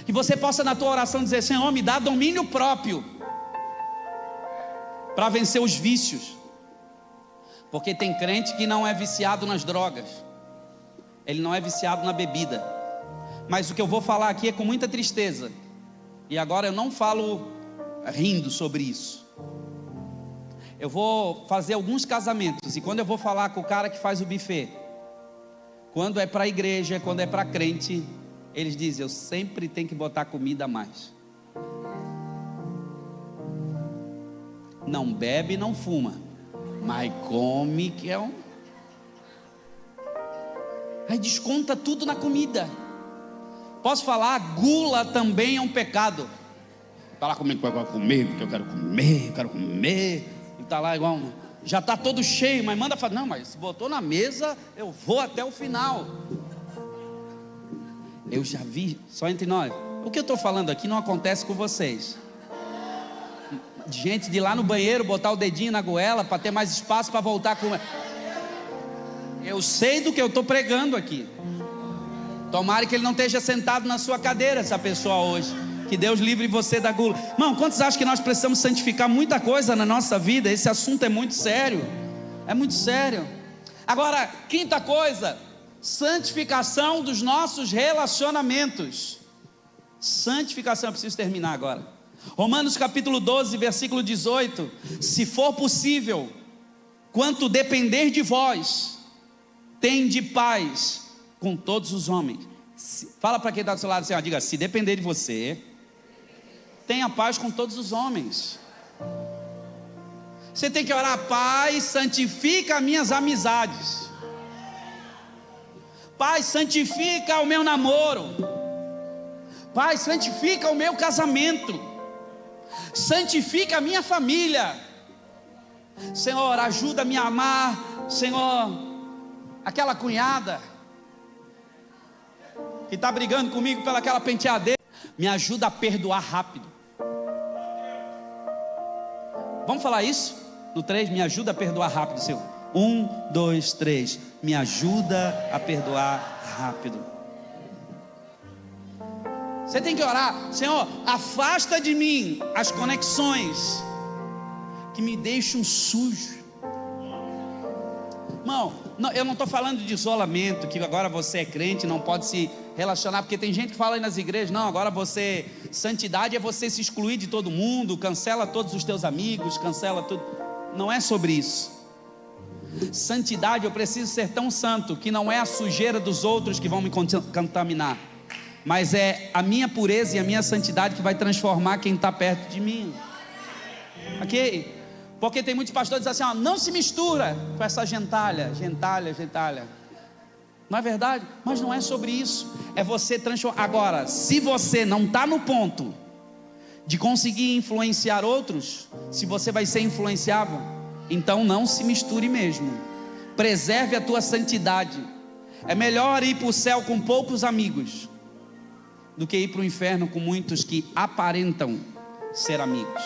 Que você possa na tua oração dizer: Senhor, me dá domínio próprio para vencer os vícios. Porque tem crente que não é viciado nas drogas, ele não é viciado na bebida. Mas o que eu vou falar aqui é com muita tristeza. E agora eu não falo rindo sobre isso. Eu vou fazer alguns casamentos, e quando eu vou falar com o cara que faz o buffet, quando é para a igreja, quando é para crente, eles dizem: eu sempre tenho que botar comida a mais. Não bebe, não fuma, mas come que é um... Aí desconta tudo na comida. Posso falar, gula também é um pecado. Falar comigo que eu quero comer, porque eu quero comer. E está lá igual já está todo cheio, mas manda falar: não, mas se botou na mesa, eu vou até o final. Eu já vi, só entre nós, o que eu estou falando aqui não acontece com vocês. Gente de ir lá no banheiro, botar o dedinho na goela para ter mais espaço para voltar com... Eu sei do que eu estou pregando aqui. Tomara que ele não esteja sentado na sua cadeira, essa pessoa hoje. Que Deus livre você da gula. Irmão, quantos acham que nós precisamos santificar muita coisa na nossa vida? Esse assunto é muito sério. É muito sério. Agora, quinta coisa: santificação dos nossos relacionamentos. Santificação, eu preciso terminar agora. Romanos capítulo 12, versículo 18: se for possível, quanto depender de vós, tende paz com todos os homens. Fala para quem está do seu lado assim, diga: se depender de você, tenha paz com todos os homens. Você tem que orar: Pai, santifica minhas amizades. Pai, santifica o meu namoro. Pai, santifica o meu casamento. Santifica a minha família. Senhor, ajuda-me a amar, Senhor, aquela cunhada que está brigando comigo pelaquela penteadeira. Me ajuda a perdoar rápido. Vamos falar isso? No 3, me ajuda a perdoar rápido, Senhor. 1, 2, 3. Me ajuda a perdoar rápido. Você tem que orar: Senhor, afasta de mim as conexões que me deixam sujo. Irmão, eu não estou falando de isolamento, que agora você é crente, não pode se relacionar, porque tem gente que fala aí nas igrejas: não, agora você, santidade é você se excluir de todo mundo, cancela todos os teus amigos, cancela tudo. Não é sobre isso. Santidade, eu preciso ser tão santo que não é a sujeira dos outros que vão me contaminar, mas é a minha pureza e a minha santidade que vai transformar quem está perto de mim. Ok? Porque tem muitos pastores que dizem assim: não se mistura com essa gentalha. Não é verdade? Mas não é sobre isso. É você transformar. Agora, se você não está no ponto de conseguir influenciar outros, se você vai ser influenciável, então não se misture mesmo. Preserve a tua santidade. É melhor ir para o céu com poucos amigos do que ir para o inferno com muitos que aparentam ser amigos.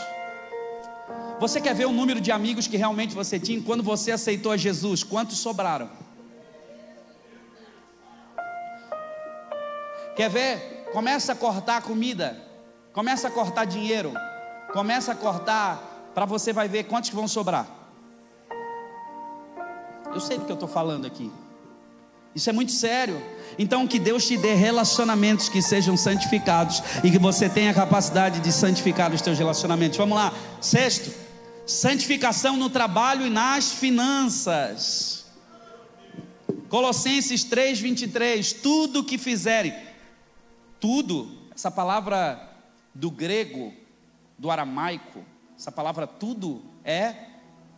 Você quer ver o número de amigos que realmente você tinha? Quando você aceitou a Jesus, quantos sobraram? Quer ver Começa a cortar comida, começa a cortar dinheiro, começa a cortar, para você vai ver quantos que vão sobrar. Eu sei do que eu estou falando aqui. Isso é muito sério. Então que Deus te dê relacionamentos que sejam santificados, e que você tenha a capacidade de santificar os teus relacionamentos. Vamos lá, sexto, santificação no trabalho e nas finanças. Colossenses 3:23, tudo que fizerem, tudo, essa palavra do grego, do aramaico, essa palavra tudo é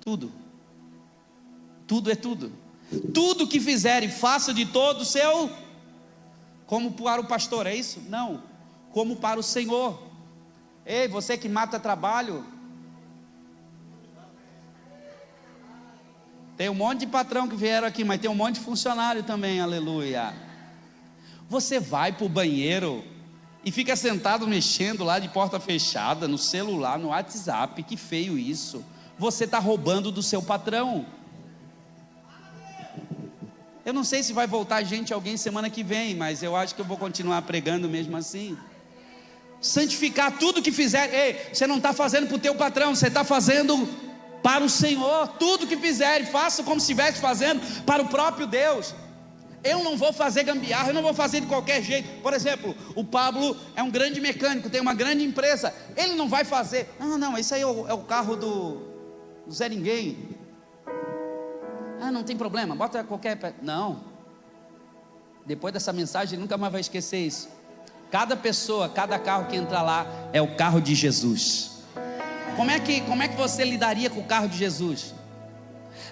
tudo. Tudo é tudo. Tudo que fizerem, faça de todo o seu, como para o pastor, é isso? Não, como para o Senhor. Ei, você que mata trabalho, tem um monte de patrão que vieram aqui, mas tem um monte de funcionário também, aleluia. Você vai para o banheiro e fica sentado mexendo lá de porta fechada, no celular, no WhatsApp, que feio isso. Você está roubando do seu patrão. Eu não sei se vai voltar alguém semana que vem, mas eu acho que eu vou continuar pregando mesmo assim. Santificar tudo que fizer. Ei, você não está fazendo para o teu patrão, você está fazendo para o Senhor. Tudo que fizer, faça como se estivesse fazendo para o próprio Deus. Eu não vou fazer gambiarra, eu não vou fazer de qualquer jeito. Por exemplo, o Pablo é um grande mecânico, tem uma grande empresa. Ele não vai fazer, não, esse aí é o carro do Zé Ninguém. Não tem problema, bota qualquer... Não. Depois dessa mensagem, ele nunca mais vai esquecer isso. Cada pessoa, cada carro que entra lá é o carro de Jesus. Como é que você lidaria com o carro de Jesus?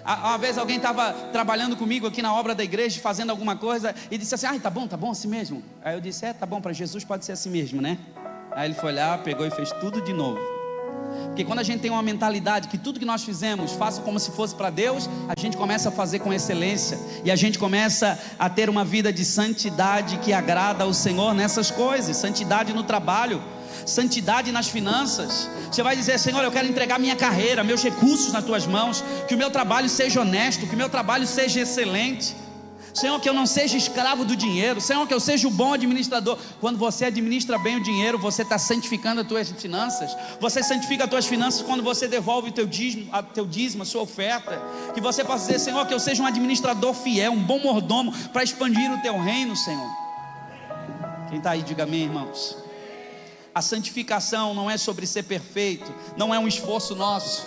Uma vez alguém estava trabalhando comigo aqui na obra da igreja, fazendo alguma coisa, e disse assim, tá bom assim mesmo. Aí eu disse, tá bom, para Jesus pode ser assim mesmo, né? Aí ele foi lá, pegou e fez tudo de novo. Porque quando a gente tem uma mentalidade que tudo que nós fizemos, faça como se fosse para Deus, a gente começa a fazer com excelência, e a gente começa a ter uma vida de santidade que agrada ao Senhor nessas coisas. Santidade no trabalho, santidade nas finanças. Você vai dizer, Senhor, eu quero entregar minha carreira, meus recursos nas tuas mãos, que o meu trabalho seja honesto, que o meu trabalho seja excelente. Senhor, que eu não seja escravo do dinheiro. Senhor, que eu seja o bom administrador. Quando você administra bem o dinheiro, você está santificando as tuas finanças. Você santifica as tuas finanças quando você devolve o teu dízimo, a sua oferta. Que você possa dizer, Senhor, que eu seja um administrador fiel, um bom mordomo, para expandir o teu reino, Senhor. Quem está aí, diga amém, irmãos. A santificação não é sobre ser perfeito, não é um esforço nosso,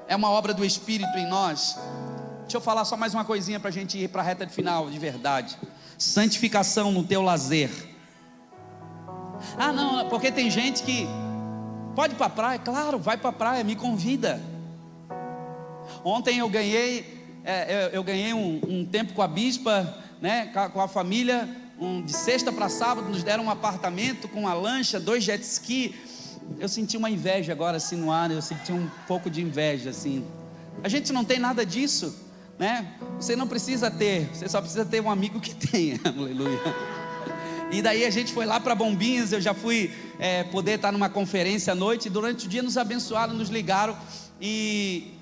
é uma obra do Espírito em nós. Deixa eu falar só mais uma coisinha para a gente ir para a reta de final, de verdade. Santificação no teu lazer. Não, porque tem gente que pode ir para a praia. Claro, vai para a praia, me convida. Ontem eu ganhei um tempo com a bispa, né, com a família, de sexta para sábado, nos deram um apartamento com uma lancha, 2 jet ski. Eu senti uma inveja agora assim no ar, eu senti um pouco de inveja assim. A gente não tem nada disso, né? Você não precisa ter, você só precisa ter um amigo que tenha, aleluia. E daí a gente foi lá para Bombinhas, eu já fui poder estar numa conferência à noite, e durante o dia nos abençoaram, nos ligaram, e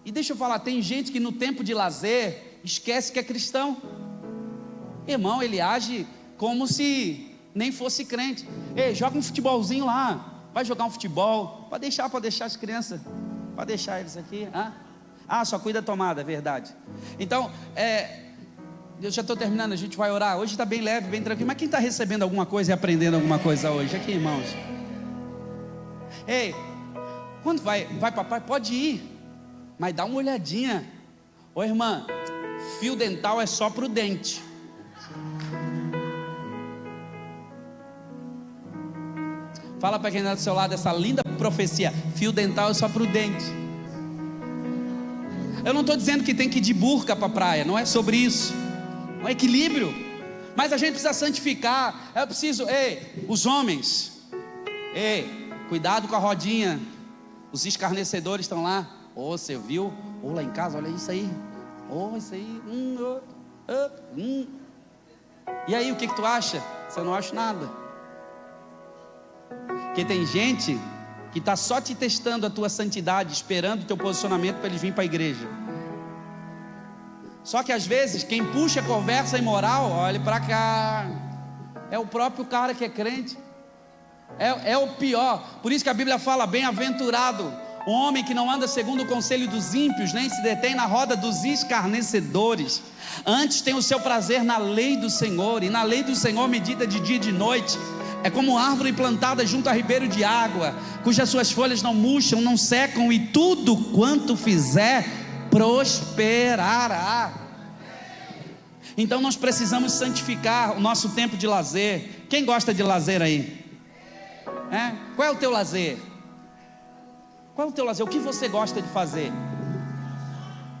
deixa eu falar, tem gente que no tempo de lazer, esquece que é cristão. Irmão, ele age como se nem fosse crente. Ei, joga um futebolzinho lá, vai jogar um futebol, pode deixar as crianças, pode deixar eles aqui, só cuida da tomada, é verdade. Então, eu já estou terminando, a gente vai orar. Hoje está bem leve, bem tranquilo. Mas quem está recebendo alguma coisa e aprendendo alguma coisa hoje? Aqui, irmãos. Ei, quando vai para a praia, pode ir, mas dá uma olhadinha. Ô irmã, fio dental é só para o dente. Fala para quem está do seu lado essa linda profecia: fio dental é só para o dente. Eu não estou dizendo que tem que ir de burca para a praia, não é sobre isso, é um equilíbrio, mas a gente precisa santificar. É preciso, os homens, cuidado com a rodinha, os escarnecedores estão lá. Você viu? Lá em casa, olha isso aí, isso aí, e aí o que tu acha? Você não acha nada, porque tem gente que está só te testando a tua santidade, esperando o teu posicionamento para eles virem para a igreja. Só que às vezes quem puxa a conversa imoral, olha para cá, É o próprio cara que é crente. É o pior. Por isso que a Bíblia fala: bem-aventurado o homem que não anda segundo o conselho dos ímpios, nem se detém na roda dos escarnecedores. Antes tem o seu prazer na lei do Senhor, e na lei do Senhor medita de dia e de noite. É como árvore plantada junto a ribeiro de água, cujas suas folhas não murcham, não secam, e tudo quanto fizer prosperará. Então nós precisamos santificar o nosso tempo de lazer. Quem gosta de lazer aí? Qual é o teu lazer? Qual é o teu lazer? O que você gosta de fazer?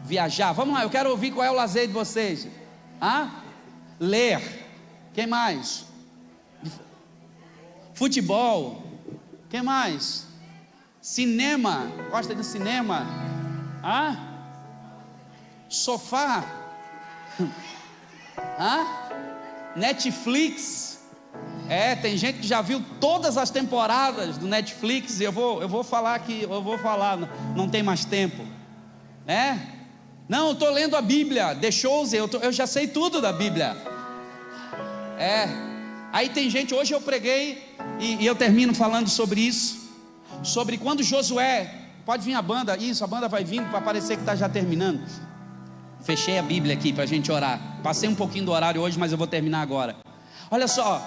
Viajar? Vamos lá, eu quero ouvir qual é o lazer de vocês. Ler. Quem mais? Futebol. Quem mais? Cinema. Gosta de cinema? Sofá. Netflix. Tem gente que já viu todas as temporadas do Netflix. E eu vou falar aqui, não tem mais tempo. Não, eu estou lendo a Bíblia, The Chosen, eu já sei tudo da Bíblia. Aí tem gente, hoje eu preguei, e eu termino falando sobre isso, sobre quando Josué, pode vir a banda, isso, a banda vai vindo para parecer que está já terminando. Fechei a Bíblia aqui para a gente orar. Passei um pouquinho do horário hoje, mas eu vou terminar agora. Olha só,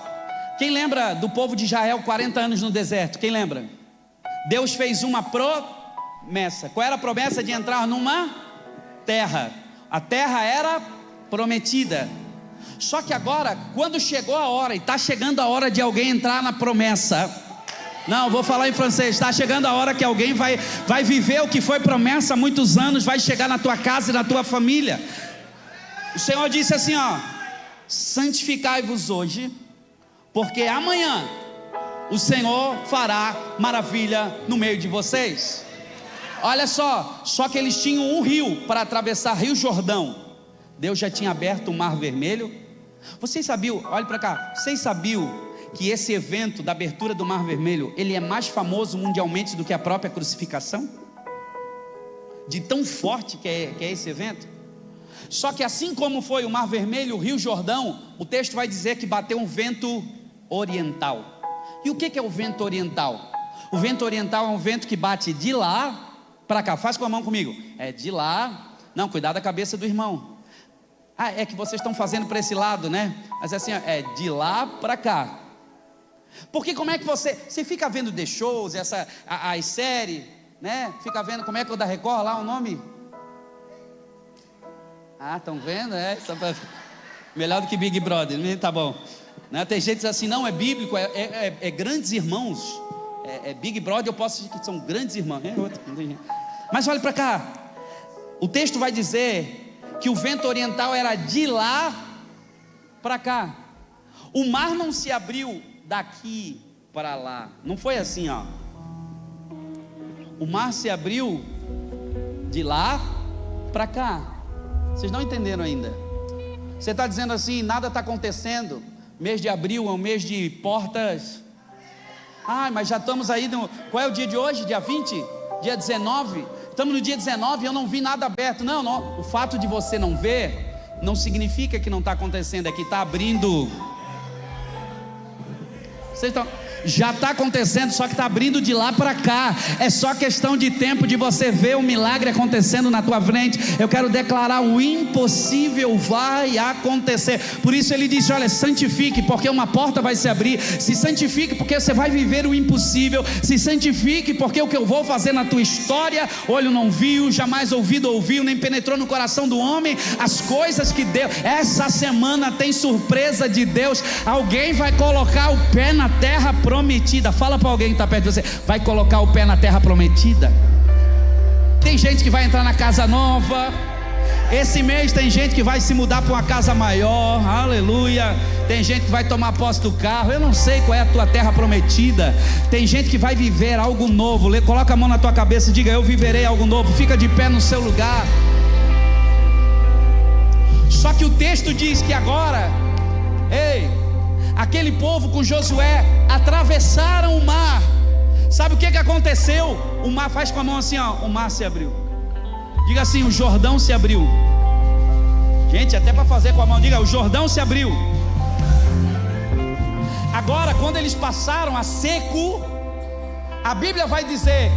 quem lembra do povo de Israel 40 anos no deserto? Quem lembra? Deus fez uma promessa. Qual era a promessa? De entrar numa terra. A terra era prometida. Só que agora, quando chegou a hora, e está chegando a hora de alguém entrar na promessa. Não, vou falar em francês. Está chegando a hora que alguém vai viver o que foi promessa há muitos anos, vai chegar na tua casa e na tua família. O Senhor disse assim, santificai-vos hoje, porque amanhã o Senhor fará maravilha no meio de vocês. Olha só que eles tinham um rio para atravessar, Rio Jordão. Deus já tinha aberto o Mar Vermelho. Vocês sabiam, olha para cá, vocês sabiam que esse evento da abertura do Mar Vermelho, ele é mais famoso mundialmente do que a própria crucificação? De tão forte que é esse evento. Só que assim como foi o Mar Vermelho, o Rio Jordão, o texto vai dizer que bateu um vento oriental. E o que é o vento oriental? O vento oriental é um vento que bate de lá para cá. Faz com a mão comigo. É de lá. Não, cuidado da cabeça do irmão. É que vocês estão fazendo para esse lado, né? Mas assim, é de lá para cá. Porque como é que você fica vendo The Shows, as séries, né? Fica vendo, como é que é o da Record lá, o nome? Estão vendo? Melhor do que Big Brother, tá bom, né? Tem gente que diz assim, não, é bíblico, é grandes irmãos, Big Brother, eu posso dizer que são grandes irmãos, mas olha para cá, o texto vai dizer que o vento oriental era de lá para cá. O mar não se abriu daqui para lá, não foi assim, o mar se abriu de lá para cá. Vocês não entenderam ainda? Você está dizendo assim, nada está acontecendo. Mês de abril é um mês de portas. Mas já estamos aí qual é o dia de hoje? Dia 20? Dia 19? Estamos no dia 19 e eu não vi nada aberto. Não, o fato de você não ver não significa que não está acontecendo, é que está abrindo. Vocês estão... Já está acontecendo, só que está abrindo de lá para cá. É só questão de tempo de você ver o milagre acontecendo na tua frente. Eu quero declarar: o impossível vai acontecer. Por isso ele disse: olha, santifique, porque uma porta vai se abrir. Se santifique, porque você vai viver o impossível. Se santifique, porque o que eu vou fazer na tua história, olho não viu, jamais ouvido ouviu, nem penetrou no coração do homem as coisas que Deus... Essa semana tem surpresa de Deus. Alguém vai colocar o pé na terra prometida. Fala para alguém que está perto de você: vai colocar o pé na terra prometida. Tem gente que vai entrar na casa nova. Esse mês tem gente que vai se mudar para uma casa maior. Aleluia. Tem gente que vai tomar posse do carro. Eu não sei qual é a tua terra prometida. Tem gente que vai viver algo novo. Coloca a mão na tua cabeça e diga: eu viverei algo novo. Fica de pé no seu lugar. Só que o texto diz que agora, aquele povo com Josué atravessaram o mar. Sabe o que aconteceu? O mar, faz com a mão assim, o mar se abriu. Diga assim: o Jordão se abriu. Gente, até para fazer com a mão, diga: o Jordão se abriu. Agora, quando eles passaram a seco, a Bíblia vai dizer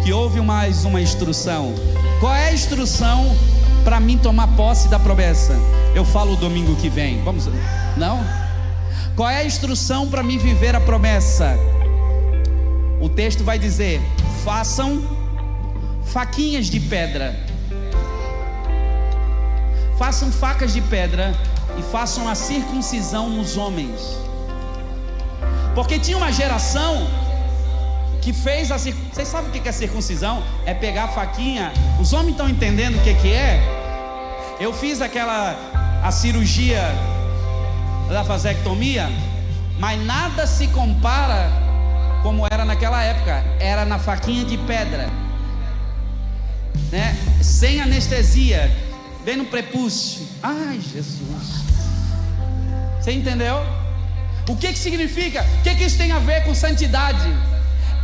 que houve mais uma instrução. Qual é a instrução para mim tomar posse da promessa? Eu falo domingo que vem. Vamos? Não? Qual é a instrução para mim viver a promessa? O texto vai dizer: façam faquinhas de pedra. Façam facas de pedra e façam a circuncisão nos homens. Porque tinha uma geração que fez a circuncisão. Vocês sabem o que é circuncisão? É pegar a faquinha. Os homens estão entendendo o que é? Eu fiz a cirurgia da vasectomia, mas nada se compara como era naquela época. Era na faquinha de pedra, né? Sem anestesia, bem no prepúcio. Ai, Jesus! Você entendeu? O que significa? O que isso tem a ver com santidade?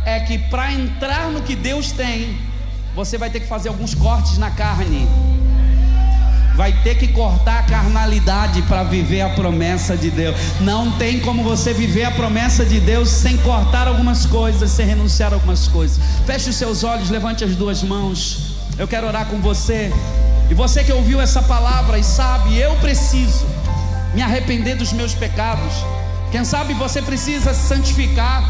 É que para entrar no que Deus tem, você vai ter que fazer alguns cortes na carne. Vai ter que cortar a carnalidade para viver a promessa de Deus. Não tem como você viver a promessa de Deus sem cortar algumas coisas, sem renunciar a algumas coisas. Feche os seus olhos, levante as duas mãos. Eu quero orar com você. E você que ouviu essa palavra e sabe, eu preciso me arrepender dos meus pecados. Quem sabe você precisa se santificar.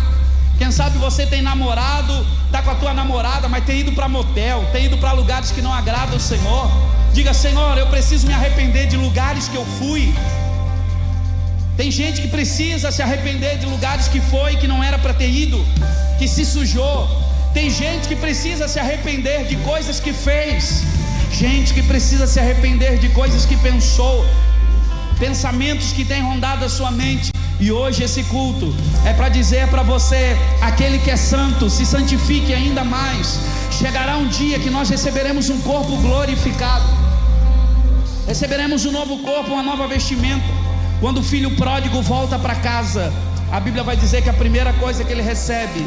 Quem sabe você tem namorado, está com a tua namorada, mas tem ido para motel, tem ido para lugares que não agradam ao Senhor. Diga: Senhor, eu preciso me arrepender de lugares que eu fui. Tem gente que precisa se arrepender de lugares que foi, que não era para ter ido, que se sujou. Tem gente que precisa se arrepender de coisas que fez. Gente que precisa se arrepender de coisas que pensou, pensamentos que têm rondado a sua mente. E hoje esse culto é para dizer para você: aquele que é santo, se santifique ainda mais. Chegará um dia que nós receberemos um corpo glorificado, receberemos um novo corpo, uma nova vestimenta. Quando o filho pródigo volta para casa, a Bíblia vai dizer que a primeira coisa que ele recebe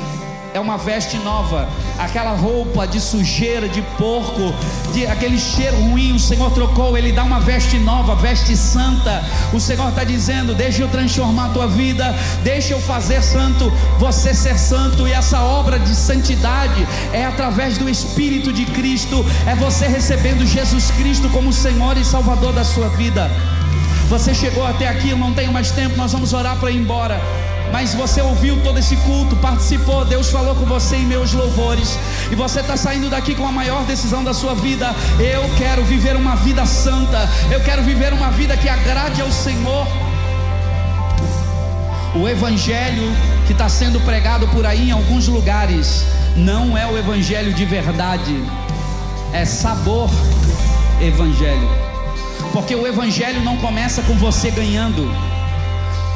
é uma veste nova. Aquela roupa de sujeira, de porco, de aquele cheiro ruim, o Senhor trocou. Ele dá uma veste nova, veste santa. O Senhor está dizendo: deixa eu transformar a tua vida, deixa eu fazer santo, você ser santo. E essa obra de santidade é através do Espírito de Cristo. É você recebendo Jesus Cristo como Senhor e Salvador da sua vida. Você chegou até aqui, eu não tenho mais tempo, nós vamos orar para ir embora. Mas você ouviu todo esse culto, participou, Deus falou com você em meus louvores, e você está saindo daqui com a maior decisão da sua vida: eu quero viver uma vida santa, eu quero viver uma vida que agrade ao Senhor. O evangelho que está sendo pregado por aí em alguns lugares não é o evangelho de verdade, é sabor evangelho. Porque o evangelho não começa com você ganhando,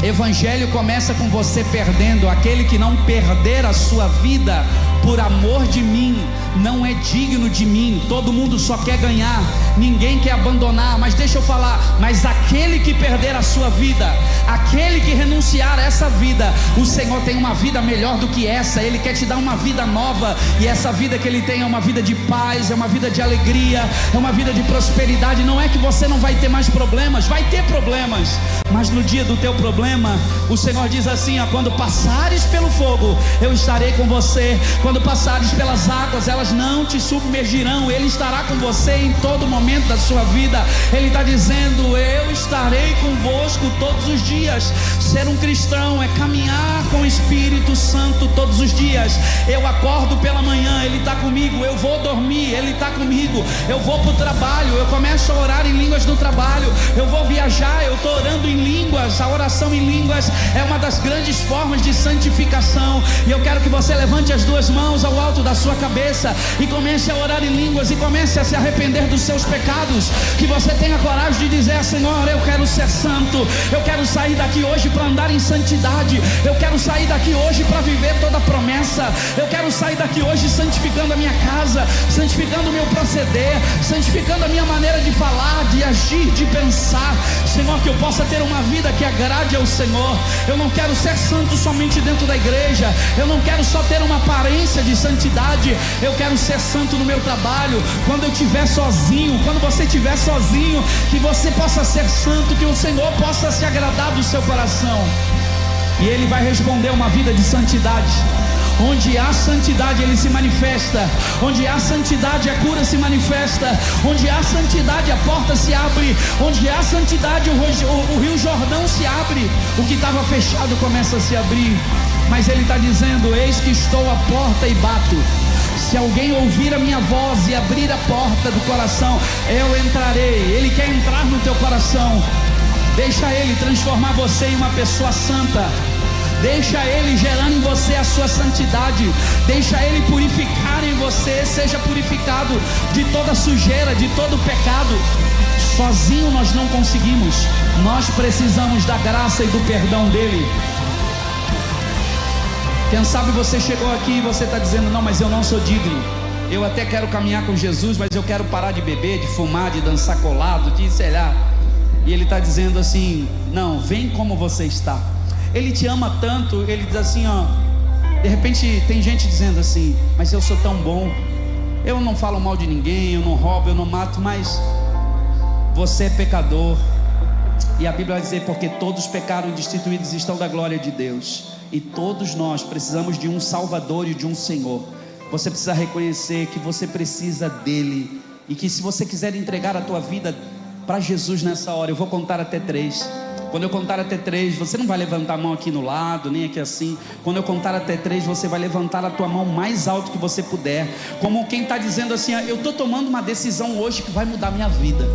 evangelho começa com você perdendo. Aquele que não perder a sua vida por amor de mim não é digno de mim. Todo mundo só quer ganhar, ninguém quer abandonar. Mas deixa eu falar, mas aquele que perder a sua vida, aquele que renunciar a essa vida, o Senhor tem uma vida melhor do que essa. Ele quer te dar uma vida nova, e essa vida que Ele tem é uma vida de paz, é uma vida de alegria, é uma vida de prosperidade. Não é que você não vai ter mais problemas, vai ter problemas, mas no dia do teu problema, o Senhor diz assim: ó, quando passares pelo fogo, eu estarei com você. Quando passares pelas águas, elas não te submergirão. Ele estará com você em todo momento da sua vida. Ele está dizendo: eu estarei convosco todos os dias. Ser um cristão é caminhar com o Espírito Santo todos os dias. Eu acordo pela manhã, Ele está comigo. Eu vou dormir, Ele está comigo. Eu vou para o trabalho, eu começo a orar em línguas no trabalho. Eu vou viajar, eu estou orando em línguas. A oração em línguas é uma das grandes formas de santificação. E eu quero que você levante as duas mãos ao alto da sua cabeça e comece a orar em línguas, e comece a se arrepender dos seus pecados. Que você tenha coragem de dizer: Senhor, eu quero ser santo, eu quero sair daqui hoje para andar em santidade, eu quero sair daqui hoje para viver toda a promessa, eu quero sair daqui hoje santificando a minha casa, santificando o meu proceder, santificando a minha maneira de falar, de agir, de pensar. Senhor, que eu possa ter uma vida que agrade ao Senhor. Eu não quero ser santo somente dentro da igreja, eu não quero só ter uma aparência de santidade, eu quero ser santo no meu trabalho. Quando eu estiver sozinho, quando você estiver sozinho, que você possa ser santo, que o Senhor possa se agradar do seu coração. e Ele vai responder uma vida de santidade. Onde há santidade Ele se manifesta, onde há santidade a cura se manifesta, onde há santidade a porta se abre, onde há santidade o rio Jordão se abre, o que estava fechado começa a se abrir. Mas Ele está dizendo: eis que estou à porta e bato. Se alguém ouvir a minha voz e abrir a porta do coração, eu entrarei. Ele quer entrar no teu coração. Deixa Ele transformar você em uma pessoa santa. Deixa Ele gerando em você a sua santidade. Deixa Ele purificar em você. Seja purificado de toda sujeira, de todo pecado. Sozinho nós não conseguimos. Nós precisamos da graça e do perdão dEle. Quem sabe você chegou aqui e você está dizendo: não, mas eu não sou digno. Eu até quero caminhar com Jesus, mas eu quero parar de beber, de fumar, de dançar colado, de sei lá. E Ele está dizendo assim: não, vem como você está. Ele te ama tanto. Ele diz assim, ó, de repente tem gente dizendo assim: mas eu sou tão bom, eu não falo mal de ninguém, eu não roubo, eu não mato. Mas você é pecador. E a Bíblia vai dizer: porque todos pecaram e destituídos estão da glória de Deus. E todos nós precisamos de um Salvador e de um Senhor. Você precisa reconhecer que você precisa dEle, e que se você quiser entregar a tua vida para Jesus nessa hora, eu vou contar até 3. Quando eu contar até 3, você não vai levantar a mão aqui no lado, nem aqui assim. Quando eu contar até 3, você vai levantar a tua mão mais alto que você puder, como quem está dizendo assim: eu estou tomando uma decisão hoje que vai mudar minha vida.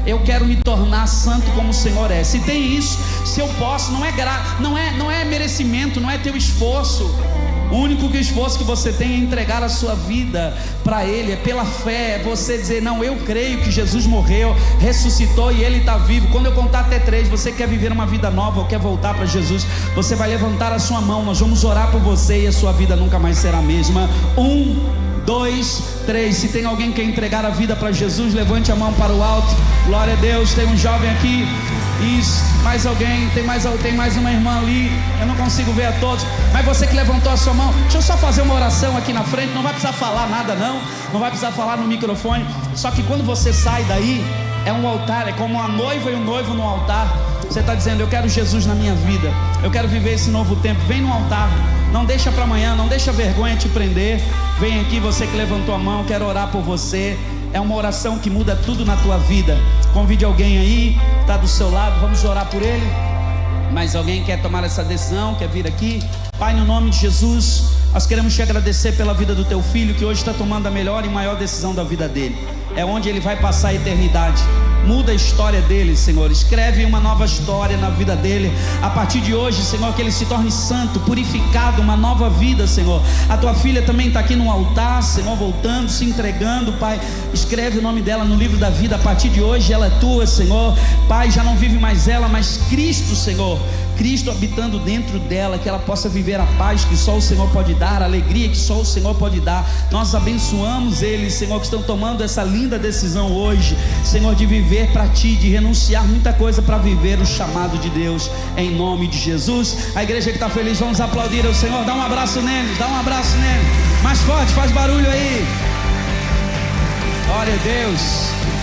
Eu quero me tornar santo como o Senhor é. Se tem isso, se eu posso, não é merecimento, não é teu esforço. O único esforço que você tem é entregar a sua vida para Ele, é pela fé, é você dizer: não, eu creio que Jesus morreu, ressuscitou e Ele está vivo. Quando eu contar até 3, você quer viver uma vida nova ou quer voltar para Jesus, você vai levantar a sua mão, nós vamos orar por você e a sua vida nunca mais será a mesma. 1, 2, 3. Se tem alguém que quer entregar a vida para Jesus, levante a mão para o alto. Glória a Deus. Tem um jovem aqui. Isso, mais alguém, tem mais uma irmã ali, eu não consigo ver a todos, mas você que levantou a sua mão, deixa eu só fazer uma oração aqui na frente. Não vai precisar falar nada não vai precisar falar no microfone. Só que quando você sai daí, é um altar, é como a noiva e o noivo no altar. Você está dizendo: eu quero Jesus na minha vida, eu quero viver esse novo tempo. Vem no altar, não deixa para amanhã, não deixa a vergonha te prender. Vem aqui, você que levantou a mão, quero orar por você. É uma oração que muda tudo na tua vida. Convide alguém aí, está do seu lado, vamos orar por ele. Mas alguém quer tomar essa decisão, quer vir aqui? Pai, no nome de Jesus, nós queremos te agradecer pela vida do teu filho, que hoje está tomando a melhor e maior decisão da vida dele. É onde ele vai passar a eternidade. Muda a história dele, Senhor. Escreve uma nova história na vida dele. A partir de hoje, Senhor, que ele se torne santo, purificado, uma nova vida, Senhor. A tua filha também está aqui no altar, Senhor, voltando, se entregando, Pai. Escreve o nome dela no livro da vida. A partir de hoje ela é tua, Senhor. Pai, já não vive mais ela, mas Cristo, Senhor. Cristo habitando dentro dela, que ela possa viver a paz que só o Senhor pode dar, a alegria que só o Senhor pode dar. Nós abençoamos eles, Senhor, que estão tomando essa linda decisão hoje, Senhor, de viver para Ti, de renunciar muita coisa para viver o chamado de Deus, em nome de Jesus. A igreja que está feliz, vamos aplaudir ao Senhor. Dá um abraço nele, mais forte, faz barulho aí. Glória a Deus.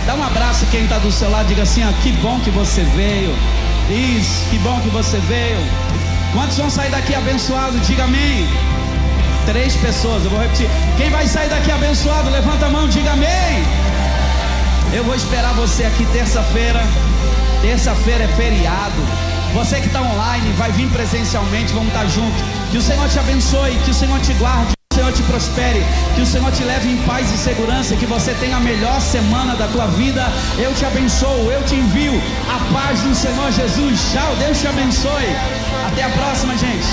Dá um abraço quem está do seu lado, diga assim: ó, que bom que você veio. Isso, que bom que você veio. Quantos vão sair daqui abençoados? Diga amém. 3 pessoas, eu vou repetir. Quem vai sair daqui abençoado, levanta a mão, diga amém. Eu vou esperar você aqui terça-feira. Terça-feira é feriado. Você que está online, vai vir presencialmente, vamos estar juntos. Que o Senhor te abençoe, que o Senhor te guarde, que o Senhor te prospere, que o Senhor te leve em paz e segurança, que você tenha a melhor semana da tua vida. Eu te abençoo, eu te envio a paz do Senhor Jesus. Tchau, Deus te abençoe. Até a próxima, gente.